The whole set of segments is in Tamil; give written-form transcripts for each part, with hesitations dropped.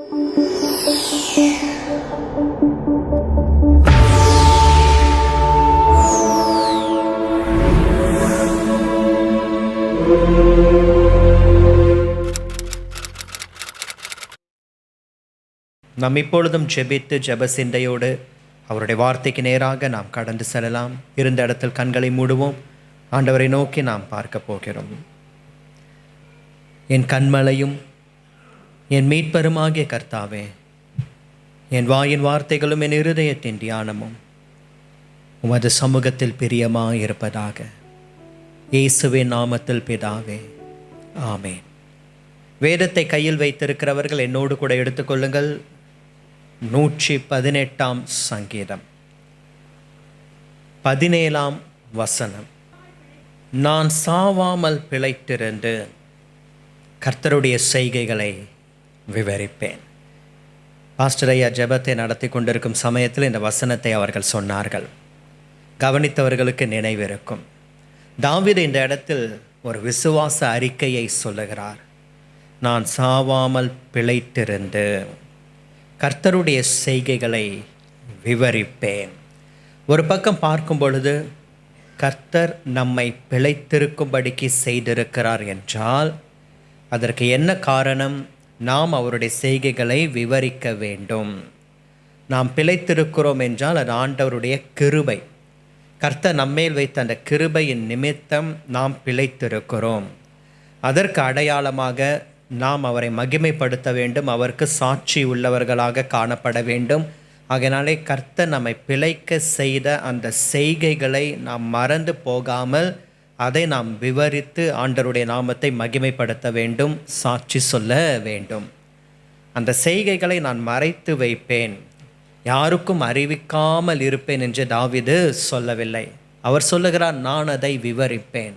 நாம் இப்பொழுதும் ஜெபித்து ஜெப சிந்தையோடு அவருடைய வார்த்தைக்கு நேராக நாம் கடந்து செல்லலாம். இருந்த இடத்தில் கண்களை மூடுவோம். ஆண்டவரை நோக்கி நாம் பார்க்க போகிறோம். என் கண்மலையும் என் மீட்பருமாகிய கர்த்தாவே, என் வாயின் வார்த்தைகளும் என் இருதயத்தின் தியானமும் உமது சமூகத்தில் பிரியமாயிருப்பதாக. இயேசுவின் நாமத்தில் பிதாவே, ஆமென். வேதத்தை கையில் வைத்திருக்கிறவர்கள் என்னோடு கூட எடுத்துக்கொள்ளுங்கள். 118 சங்கீதம் 17 வசனம். நான் சாவாமல் பிழைத்திருந்து கர்த்தருடைய செய்கைகளை விவரிப்பேன். பாஸ்டர் ஐயா ஜெபத்தை நடத்தி கொண்டிருக்கும் சமயத்தில் இந்த வசனத்தை அவர்கள் சொன்னார்கள். கவனித்தவர்களுக்கு நினைவிருக்கும். தாவீது இந்த இடத்தில் ஒரு விசுவாச அறிக்கையை சொல்லுகிறார். நான் சாவாமல் பிழைத்திருந்து கர்த்தருடைய செய்கைகளை விவரிப்பேன். ஒரு பக்கம் பார்க்கும் பொழுது கர்த்தர் நம்மை பிழைத்திருக்கும்படிக்கு செய்திருக்கிறார் என்றால் அதற்கு என்ன காரணம்? நாம் அவருடைய செய்கைகளை விவரிக்க வேண்டும். நாம் பிழைத்திருக்கிறோம் என்றால் அது ஆண்டவருடைய கிருபை. கர்த்தர் நம்மேல் வைத்த அந்த கிருபையின் நிமித்தம் நாம் பிழைத்திருக்கிறோம். அதற்கு அடையாளமாக நாம் அவரை மகிமைப்படுத்த வேண்டும். அவருக்கு சாட்சி உள்ளவர்களாக காணப்பட வேண்டும். ஆகையினாலே கர்த்தர் நம்மை பிழைக்க செய்த அந்த செய்கைகளை நாம் மறந்து போகாமல் அதை நாம் விவரித்து ஆண்டவருடைய நாமத்தை மகிமைப்படுத்த வேண்டும், சாட்சி சொல்ல வேண்டும். அந்த செய்கைகளை நான் மறைத்து வைப்பேன், யாருக்கும் அறிவிக்காமல் இருப்பேன் என்று தாவீது சொல்லவில்லை. அவர் சொல்லுகிறார், நான் அதை விவரிப்பேன்.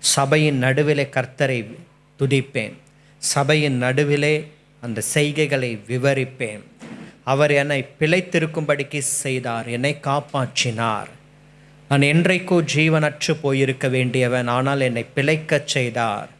சபையின் நடுவிலே கர்த்தரை துதிப்பேன், சபையின் நடுவிலே அந்த செய்கைகளை விவரிப்பேன். அவர் என்னை பிழைத்திருக்கும்படிக்கு செய்தார், என்னை காப்பாற்றினார். நான் என்றைக்கோ ஜீவனற்று போயிருக்க வேண்டியவன், ஆனால் என்னை பிழைக்கச் செய்தார்.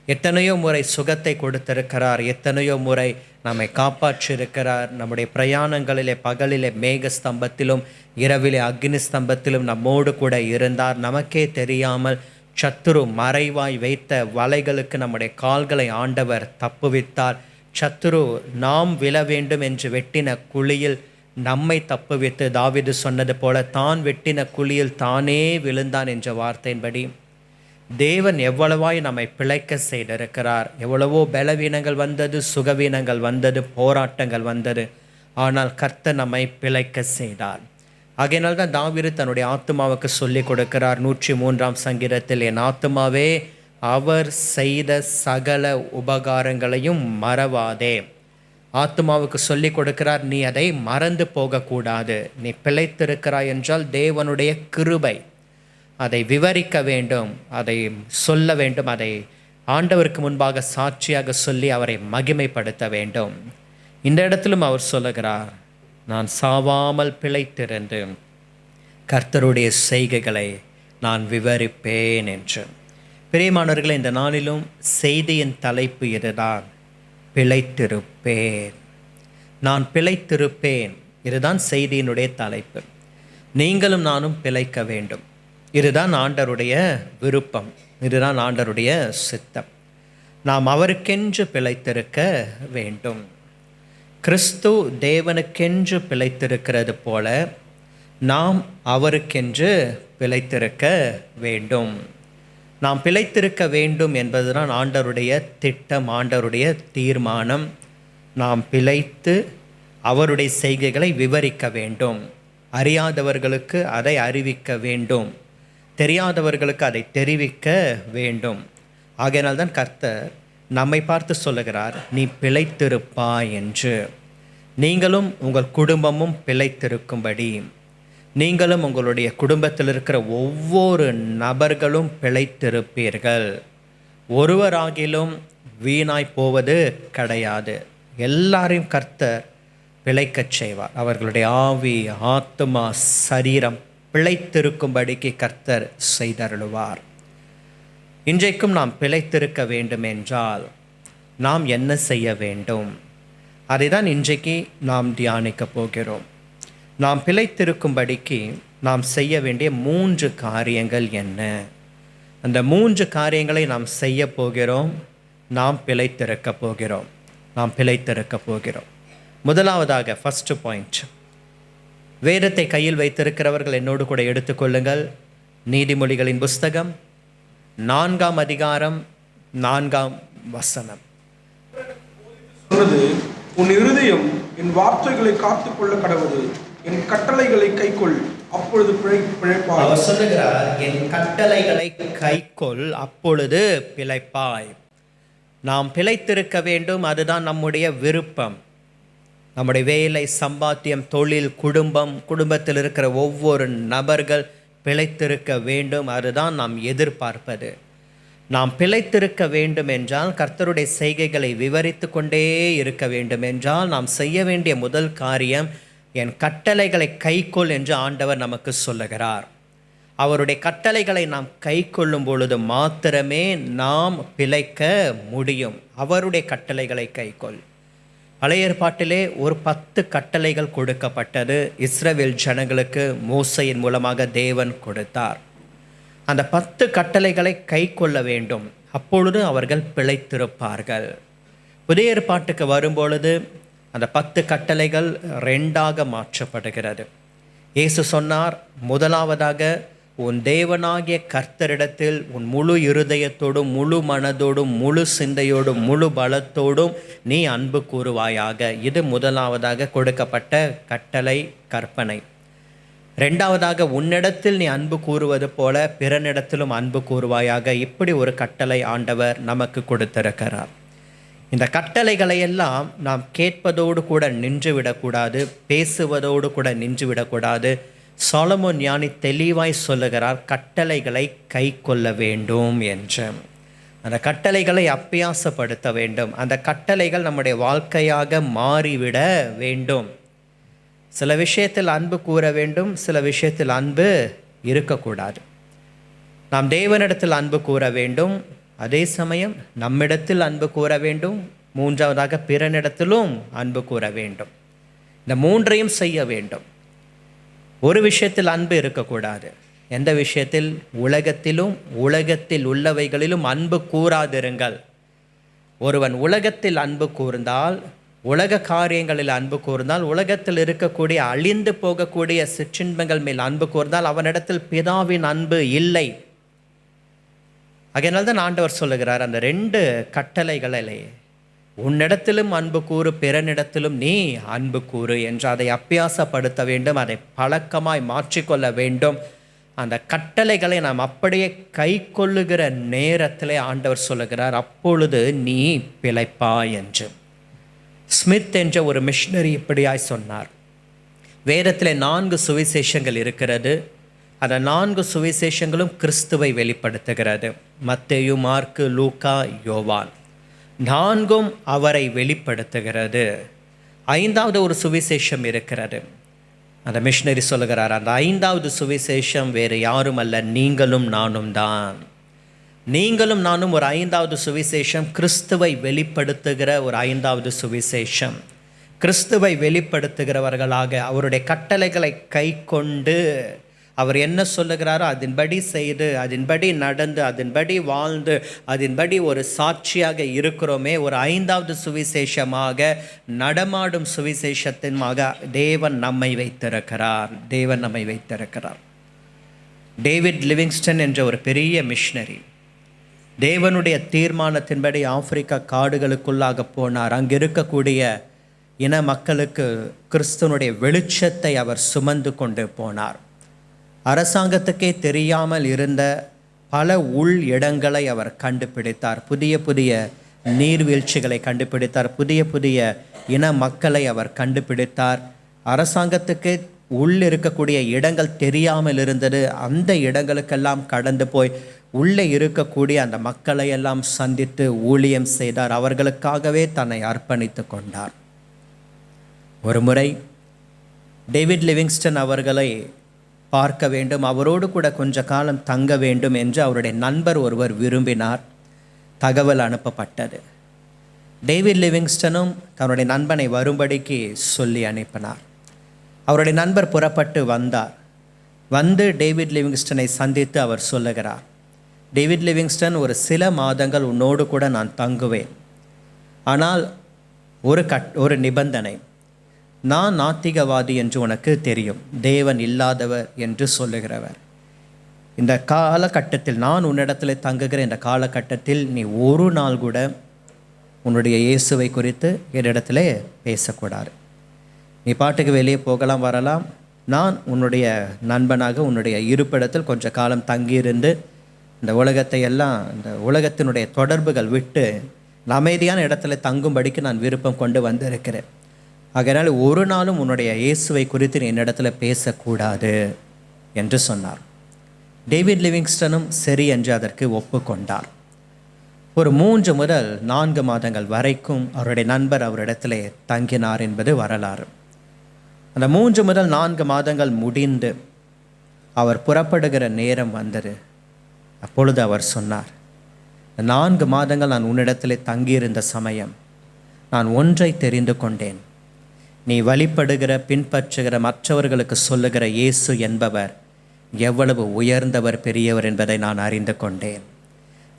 எத்தனையோ முறை சுகத்தை கொடுத்திருக்கிறார், எத்தனையோ முறை நம்மை காப்பாற்றியிருக்கிறார். நம்முடைய பிரயாணங்களிலே பகலிலே மேக ஸ்தம்பத்திலும் இரவிலே அக்னி ஸ்தம்பத்திலும் நம்மோடு கூட இருந்தார். நமக்கே தெரியாமல் சத்துரு மறைவாய் வைத்த வலைகளுக்கு நம்முடைய கால்களை ஆண்டவர் தப்புவித்தார். சத்துரு நாம் விழ வேண்டும் என்று வெட்டின குழியில் நம்மை தப்புவித்து, தாவீது சொன்னது போல தான் வெட்டின குழியில் தானே விழுந்தான் என்ற வார்த்தையின்படி தேவன் எவ்வளவாய் நம்மை பிழைக்க செய்திருக்கிறார். எவ்வளவோ பலவீனங்கள் வந்தது, சுகவீனங்கள் வந்தது, போராட்டங்கள் வந்தது, ஆனால் கர்த்தர் நம்மை பிழைக்க செய்தார். ஆகையினால் தான் தாவீது தன்னுடைய ஆத்துமாவுக்கு சொல்லிக் கொடுக்கிறார் 103 சங்கீதத்தில், என் ஆத்துமாவே அவர் செய்த சகல உபகாரங்களையும் மறவாதே. ஆத்துமாவுக்கு சொல்லிக் கொடுக்கிறார், நீ அதை மறந்து போகக்கூடாது. நீ பிழைத்திருக்கிறாய் என்றால் தேவனுடைய கிருபை. அதை விவரிக்க வேண்டும், அதை சொல்ல வேண்டும், அதை ஆண்டவருக்கு முன்பாக சாட்சியாக சொல்லி அவரை மகிமைப்படுத்த வேண்டும். இந்த இடத்திலும் அவர் சொல்லுகிறார், நான் சாவாமல் பிழைத்திருந்து கர்த்தருடைய செய்கைகளை நான் விவரிப்பேன் என்று. பிரியமானவர்களே, இந்த நாளிலும் செய்தியின் தலைப்பு இதுதான், பிழைத்திருப்பேன். நான் பிழைத்திருப்பேன், இதுதான் செய்தியினுடைய தலைப்பு. நீங்களும் நானும் பிழைக்க வேண்டும். இதுதான் ஆண்டவருடைய விருப்பம், இதுதான் ஆண்டவருடைய சித்தம். நாம் அவருக்கென்று பிழைத்திருக்க வேண்டும். கிறிஸ்து தேவனுக்கென்று பிழைத்திருக்கிறது போல நாம் அவருக்கென்று பிழைத்திருக்க வேண்டும். நாம் பிழைத்திருக்க வேண்டும் என்பதுதான் ஆண்டவருடைய திட்டம், ஆண்டவருடைய தீர்மானம். நாம் பிழைத்து அவருடைய செய்கைகளை விவரிக்க வேண்டும். அறியாதவர்களுக்கு அதை அறிவிக்க வேண்டும், தெரியாதவர்களுக்கு அதை தெரிவிக்க வேண்டும். ஆகையினால்தான் கர்த்தர் நம்மை பார்த்து சொல்லுகிறார், நீ பிழைத்திருப்பாய் என்று. நீங்களும் உங்கள் குடும்பமும் பிழைத்திருக்கும்படி, நீங்களும் உங்களுடைய குடும்பத்தில் இருக்கிற ஒவ்வொரு நபர்களும் பிழைத்திருப்பீர்கள். ஒருவராகிலும் வீணாய் போவது கிடையாது. எல்லாரையும் கர்த்தர் பிழைக்கச் செய்வார். அவர்களுடைய ஆவி, ஆத்துமா, சரீரம் பிழைத்திருக்கும்படிக்கு கர்த்தர் செய்தருளுவார். இன்றைக்கும் நாம் பிழைத்திருக்க வேண்டும் என்றால் நாம் என்ன செய்ய வேண்டும்? அதை தான் இன்றைக்கு நாம் தியானிக்க போகிறோம். நாம் பிழைத்திருக்கும்படிக்கு நாம் செய்ய வேண்டிய 3 காரியங்கள் என்ன? அந்த 3 காரியங்களை நாம் செய்ய போகிறோம். நாம் பிழைத்திருக்க போகிறோம். முதலாவதாக ஃபர்ஸ்ட் பாயிண்ட், வேதத்தை கையில் வைத்திருக்கிறவர்கள் என்னோடு கூட எடுத்துக்கொள்ளுங்கள். நீதிமொழிகளின் புஸ்தகம் 4ஆம் அதிகாரம் 4ஆம் வசனம். உன் இருதயம் என் வார்த்தைகளை காத்துக்கொள்ள கடவுது, என் கட்டளைகளை கைக்கொள், அப்பொழுது பிழைப்பாய். அவர் சொல்லுகிறார், என் கட்டளைகளை கைக்கொள், அப்பொழுது பிழைப்பாய். நாம் பிழைத்திருக்க வேண்டும். அதுதான் நம்முடைய விருப்பம். நம்முடைய வேலை, சம்பாத்தியம், தொழில், குடும்பத்தில் இருக்கிற ஒவ்வொரு நபர்கள் பிழைத்திருக்க வேண்டும். அதுதான் நாம் எதிர்பார்ப்பது. நாம் பிழைத்திருக்க வேண்டும் என்றால், கர்த்தருடைய செய்கைகளை விவரித்து கொண்டே இருக்க வேண்டும் என்றால், நாம் செய்ய வேண்டிய முதல் காரியம், என் கட்டளைகளை கைக்கொள் என்று ஆண்டவர் நமக்கு சொல்லுகிறார். அவருடைய கட்டளைகளை நாம் கைக்கொள்ளும் பொழுது மாத்திரமே நாம் பிழைக்க முடியும். அவருடைய கட்டளைகளை கைக்கொள். பழைய ஏற்பாட்டிலே ஒரு 10 கட்டளைகள் கொடுக்கப்பட்டது. இஸ்ரவேல் ஜனங்களுக்கு மோசையின் மூலமாக தேவன் கொடுத்தார். அந்த 10 கட்டளைகளை கை கொள்ள வேண்டும். அப்பொழுது அவர்கள் பிழைத்திருப்பார்கள். புதிய ஏற்பாட்டுக்கு வரும்பொழுது அந்த 10 கட்டளைகள் 2ஆக மாற்றப்படுகிறது. இயேசு சொன்னார், முதலாவதாக, உன் தேவனாகிய கர்த்தரிடத்தில் உன் முழு இருதயத்தோடும், முழு மனதோடும், முழு சிந்தையோடும், முழு பலத்தோடும் நீ அன்பு கூறுவாயாக. இது முதலாவதாக கொடுக்கப்பட்ட கட்டளை, கற்பனை. 2ஆவதாக, உன்னிடத்தில் நீ அன்பு கூறுவது போல பிறனிடத்திலும் அன்பு கூறுவாயாக. இப்படி ஒரு கட்டளை ஆண்டவர் நமக்கு கொடுத்திருக்கிறார். இந்த கட்டளைகளை எல்லாம் நாம் கேட்பதோடு கூட நின்றுவிடக்கூடாது, பேசுவதோடு கூட நின்றுவிடக்கூடாது. சாலமோன் ஞானி தெளிவாய் சொல்லுகிறார், கட்டளைகளை கை கொள்ள வேண்டும் என்று. அந்த கட்டளைகளை அப்பியாசப்படுத்த வேண்டும். அந்த கட்டளைகள் நம்முடைய வாழ்க்கையாக மாறிவிட வேண்டும். சில விஷயத்தில் அன்பு கூற வேண்டும், சில விஷயத்தில் அன்பு இருக்கக்கூடாது. நாம் தேவனிடத்தில் அன்பு கூற வேண்டும், அதே சமயம் நம்மிடத்தில் அன்பு கூற வேண்டும். 3ஆவதாக, பிறனிடத்திலும் அன்பு கூற வேண்டும். இந்த 3ஐயும் செய்ய வேண்டும். ஒரு விஷயத்தில் அன்பு இருக்கக்கூடாது. எந்த விஷயத்தில்? உலகத்திலும் உலகத்தில் உள்ளவைகளிலும் அன்பு கூறாதிருங்கள். ஒருவன் உலகத்தில் அன்பு கூர்ந்தால், உலக காரியங்களில் அன்பு கூர்ந்தால், உலகத்தில் இருக்கக்கூடிய அழிந்து போகக்கூடிய சிற்றின்பங்கள் மேல் அன்பு கூர்ந்தால் அவனிடத்தில் பிதாவின் அன்பு இல்லை. அதனால தான் ஆண்டவர் சொல்லுகிறார், அந்த 2 கட்டளைகளிலே உன்னிடத்திலும் அன்பு கூறு, பிறனிடத்திலும் நீ அன்பு கூறு என்று அதை அப்பியாசப்படுத்த வேண்டும். அதை பழக்கமாய் மாற்றிக்கொள்ள வேண்டும். அந்த கட்டளைகளை நாம் அப்படியே கை கொள்ளுகிற நேரத்திலே ஆண்டவர் சொல்லுகிறார், அப்பொழுது நீ பிழைப்பாய் என்று. ஸ்மித் என்ற ஒரு மிஷனரி இப்படியாய் சொன்னார், வேதத்தில் 4 சுவிசேஷங்கள் இருக்கிறது. அந்த 4 சுவிசேஷங்களும் கிறிஸ்துவை வெளிப்படுத்துகிறது. மத்தேயு, மார்க்கு, லூக்கா, யோவான். 4ம் அவரை வெளிப்படுத்துகிறது. 5வது ஒரு சுவிசேஷம் இருக்கிறது. அந்த மிஷனரி சொல்லுகிறார், அந்த 5வது சுவிசேஷம் வேறு யாரும் அல்ல, நீங்களும் நானும் தான். நீங்களும் நானும் ஒரு 5வது சுவிசேஷம், கிறிஸ்துவை வெளிப்படுத்துகிற ஒரு 5வது சுவிசேஷம். கிறிஸ்துவை வெளிப்படுத்துகிறவர்களாக அவருடைய கட்டளைகளை கை கொண்டு அவர் என்ன சொல்லுகிறாரோ அதன்படி செய்து, அதன்படி நடந்து, அதன்படி வாழ்ந்து, அதன்படி ஒரு சாட்சியாக இருக்கிறோமே, ஒரு 5வது சுவிசேஷமாக, நடமாடும் சுவிசேஷத்தின்மாக தேவன் நம்மை வைத்திருக்கிறார். டேவிட் லிவிங்ஸ்டன் என்ற ஒரு பெரிய மிஷனரி தேவனுடைய தீர்மானத்தின்படி ஆப்பிரிக்கா காடுகளுக்குள்ளாக போனார். அங்கே இருக்கக்கூடிய இன மக்களுக்கு கிறிஸ்துவனுடைய வெளிச்சத்தை அவர் சுமந்து கொண்டு போனார். அரசாங்கத்துக்கே தெரியாமல் இருந்த பல உள் இடங்களை அவர் கண்டுபிடித்தார். புதிய புதிய நீர்வீழ்ச்சிகளை கண்டுபிடித்தார். புதிய புதிய இன மக்களை அவர் கண்டுபிடித்தார். அரசாங்கத்துக்கு உள் இருக்கக்கூடிய இடங்கள் தெரியாமல் இருந்தது. அந்த இடங்களுக்கெல்லாம் கடந்து போய் உள்ளே இருக்கக்கூடிய அந்த மக்களை எல்லாம் சந்தித்து ஊழியம் செய்தார். அவர்களுக்காகவே தன்னை அர்ப்பணித்து கொண்டார். ஒரு முறை டேவிட் லிவிங்ஸ்டன் அவர்களை பார்க்க வேண்டும், அவரோடு கூட கொஞ்ச காலம் தங்க வேண்டும் என்று அவருடைய நண்பர் ஒருவர் விரும்பினார். தகவல் அனுப்பப்பட்டது. டேவிட் லிவிங்ஸ்டனும் தன்னுடைய நண்பனை வரும்படிக்கு சொல்லி அனுப்பினார். அவருடைய நண்பர் புறப்பட்டு வந்தார். வந்து டேவிட் லிவிங்ஸ்டனை சந்தித்து அவர் சொல்லுகிறார், டேவிட் லிவிங்ஸ்டன், ஒரு சில மாதங்கள் உன்னோடு கூட நான் தங்குவேன். ஆனால் ஒரு நிபந்தனை. நான் நாத்திகவாதி என்று உனக்கு தெரியும், தேவன் இல்லாதவர் என்று சொல்லுகிறவர். இந்த காலகட்டத்தில் நான் உன்னிடத்தில் தங்குகிற இந்த காலகட்டத்தில் நீ ஒரு நாள் கூட உன்னுடைய இயேசுவை குறித்து என்னிடத்துல பேசக்கூடாது. நீ பாட்டுக்கு வெளியே போகலாம் வரலாம். நான் உன்னுடைய நண்பனாக உன்னுடைய இருப்பிடத்தில் கொஞ்ச காலம் தங்கியிருந்து இந்த உலகத்தை எல்லாம், இந்த உலகத்தினுடைய தொடர்புகள் விட்டு அமைதியான இடத்துல தங்கும்படிக்கு நான் விருப்பம் கொண்டு வந்திருக்கிறேன். ஆகையினால் ஒரு நாளும் உன்னுடைய இயேசுவை குறித்து நீ என்னிடத்தில் பேசக்கூடாது என்று சொன்னார். டேவிட் லிவிங்ஸ்டனும் சரி என்று அதற்கு ஒப்புக்கொண்டார். ஒரு 3 முதல் 4 மாதங்கள் வரைக்கும் அவருடைய நண்பர் அவரிடத்திலே தங்கினார் என்பது வரலாறு. அந்த 3 முதல் 4 மாதங்கள் முடிந்து அவர் புறப்படுகிற நேரம் வந்தது. அப்பொழுது அவர் சொன்னார், 4 மாதங்கள் நான் உன்னிடத்திலே தங்கியிருந்த சமயம் நான் ஒன்றை தெரிந்து கொண்டேன். நீ வழிபடுகிற பின்பற்றுகிற மற்றவர்களுக்கு சொல்லுகிற இயேசு என்பவர் எவ்வளவு உயர்ந்தவர், பெரியவர் என்பதை நான் அறிந்து கொண்டேன்.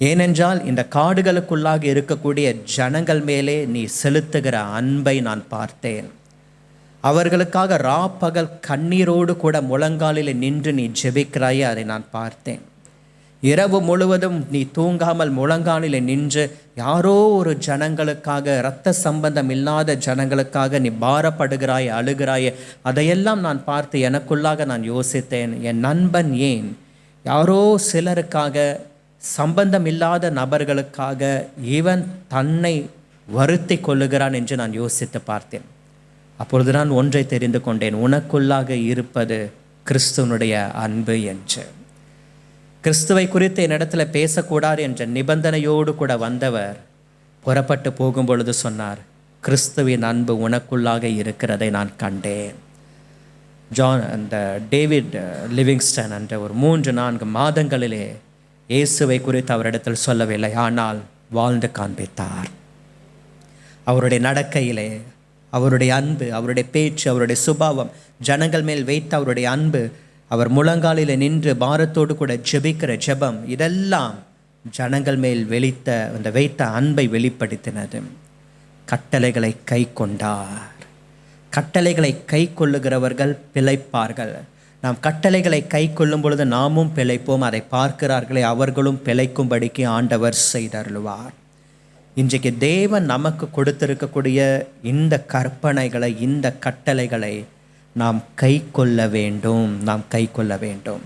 ஏனென்றால் இந்த காடுகளுக்குள்ளாக இருக்கக்கூடிய ஜனங்கள் மேலே நீ செலுத்துகிற அன்பை நான் பார்த்தேன். அவர்களுக்காக ராப்பகல் கண்ணீரோடு கூட முழங்காலில் நின்று நீ ஜெபிக்கிறாயே, அதை நான் பார்த்தேன். இரவு முழுவதும் நீ தூங்காமல் முழங்காலில் நின்று யாரோ ஒரு ஜனங்களுக்காக, இரத்த சம்பந்தம் இல்லாத ஜனங்களுக்காக நீ பாரப்படுகிறாய், அழுகிறாய். அதையெல்லாம் நான் பார்த்து எனக்குள்ளாக நான் யோசித்தேன், என் நண்பன் ஏன் யாரோ சிலருக்காக, சம்பந்தம் இல்லாத நபர்களுக்காக இவன் தன்னை வருத்தி கொள்ளுகிறான் என்று நான் யோசித்து பார்த்தேன். அப்பொழுது நான் ஒன்றை தெரிந்து கொண்டேன், உனக்குள்ளாக இருப்பது கிறிஸ்துவனுடைய அன்பு என்று. கிறிஸ்துவை குறித்து என்னிடத்தில் பேசக்கூடாது என்ற நிபந்தனையோடு கூட வந்தவர் புறப்பட்டு போகும் பொழுது சொன்னார், கிறிஸ்துவின் அன்பு உனக்குள்ளாக இருக்கிறதை நான் கண்டேன். அந்த டேவிட் லிவிங்ஸ்டன் என்ற ஒரு 3-4 மாதங்களிலே இயேசுவை குறித்து அவரிடத்தில் சொல்லவில்லை, ஆனால் வாழ்ந்து காண்பித்தார். அவருடைய நடக்கையிலே அவருடைய அன்பு, அவருடைய பேச்சு, அவருடைய சுபாவம், ஜனங்கள் மேல் வைத்த அவருடைய அன்பு, அவர் முழங்காலில் நின்று பாரத்தோடு கூட ஜெபிக்கிற ஜெபம், இதெல்லாம் ஜனங்கள் மேல் வைத்த அன்பை வெளிப்படுத்தினது. கட்டளைகளை கை கொண்டார். கட்டளைகளை கை கொள்ளுகிறவர்கள் பிழைப்பார்கள். நாம் கட்டளைகளை கை கொள்ளும் பொழுது நாமும் பிழைப்போம். அதை பார்க்கிறார்களே அவர்களும் பிழைக்கும்படிக்கு ஆண்டவர் செய்தருளுவார். இன்றைக்கு தேவன் நமக்கு கொடுத்திருக்கக்கூடிய இந்த கற்பனைகளை, இந்த கட்டளைகளை நாம் கை கொள்ள வேண்டும்.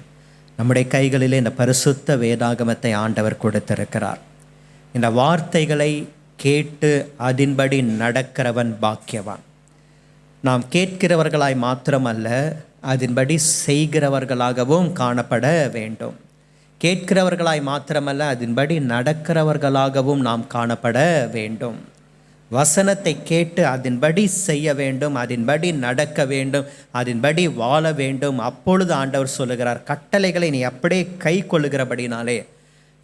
நம்முடைய கைகளிலே இந்த பரிசுத்த வேதாகமத்தை ஆண்டவர் கொடுத்திருக்கிறார். இந்த வார்த்தைகளை கேட்டு அதன்படி நடக்கிறவன் பாக்கியவான். நாம் கேட்கிறவர்களாய் மாத்திரமல்ல, அதன்படி செய்கிறவர்களாகவும் காணப்பட வேண்டும். கேட்கிறவர்களாய் மாத்திரமல்ல, அதன்படி நடக்கிறவர்களாகவும் நாம் காணப்பட வேண்டும். வசனத்தை கேட்டு அதன்படி செய்ய வேண்டும், அதன்படி நடக்க வேண்டும், அதன்படி வாழ வேண்டும். அப்பொழுது ஆண்டவர் சொல்லுகிறார், கட்டளைகளை நீ அப்படியே கை கொள்ளுகிறபடினாலே,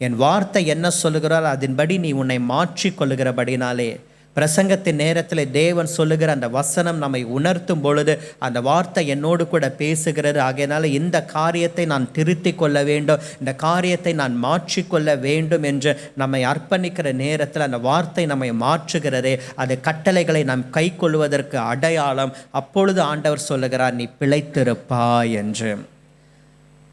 என் வார்த்தை என்ன சொல்லுகிறார் அதன்படி நீ உன்னை மாற்றி கொள்ளுகிறபடினாலே, பிரசங்கத்தின் நேரத்தில் தேவன் சொல்லுகிற அந்த வசனம் நம்மை உணர்த்தும் பொழுது அந்த வார்த்தை என்னோடு கூட பேசுகிறது. ஆகையினால இந்த காரியத்தை நான் திருத்தி கொள்ள வேண்டும், இந்த காரியத்தை நான் மாற்றிக்கொள்ள வேண்டும் என்று நம்மை அர்ப்பணிக்கிற நேரத்தில் அந்த வார்த்தை நம்மை மாற்றுகிறதே, அது கட்டளைகளை நாம் கை கொள்வதற்கு அடையாளம். அப்பொழுது ஆண்டவர் சொல்லுகிறார், நீ பிழைத்திருப்பாய் என்று.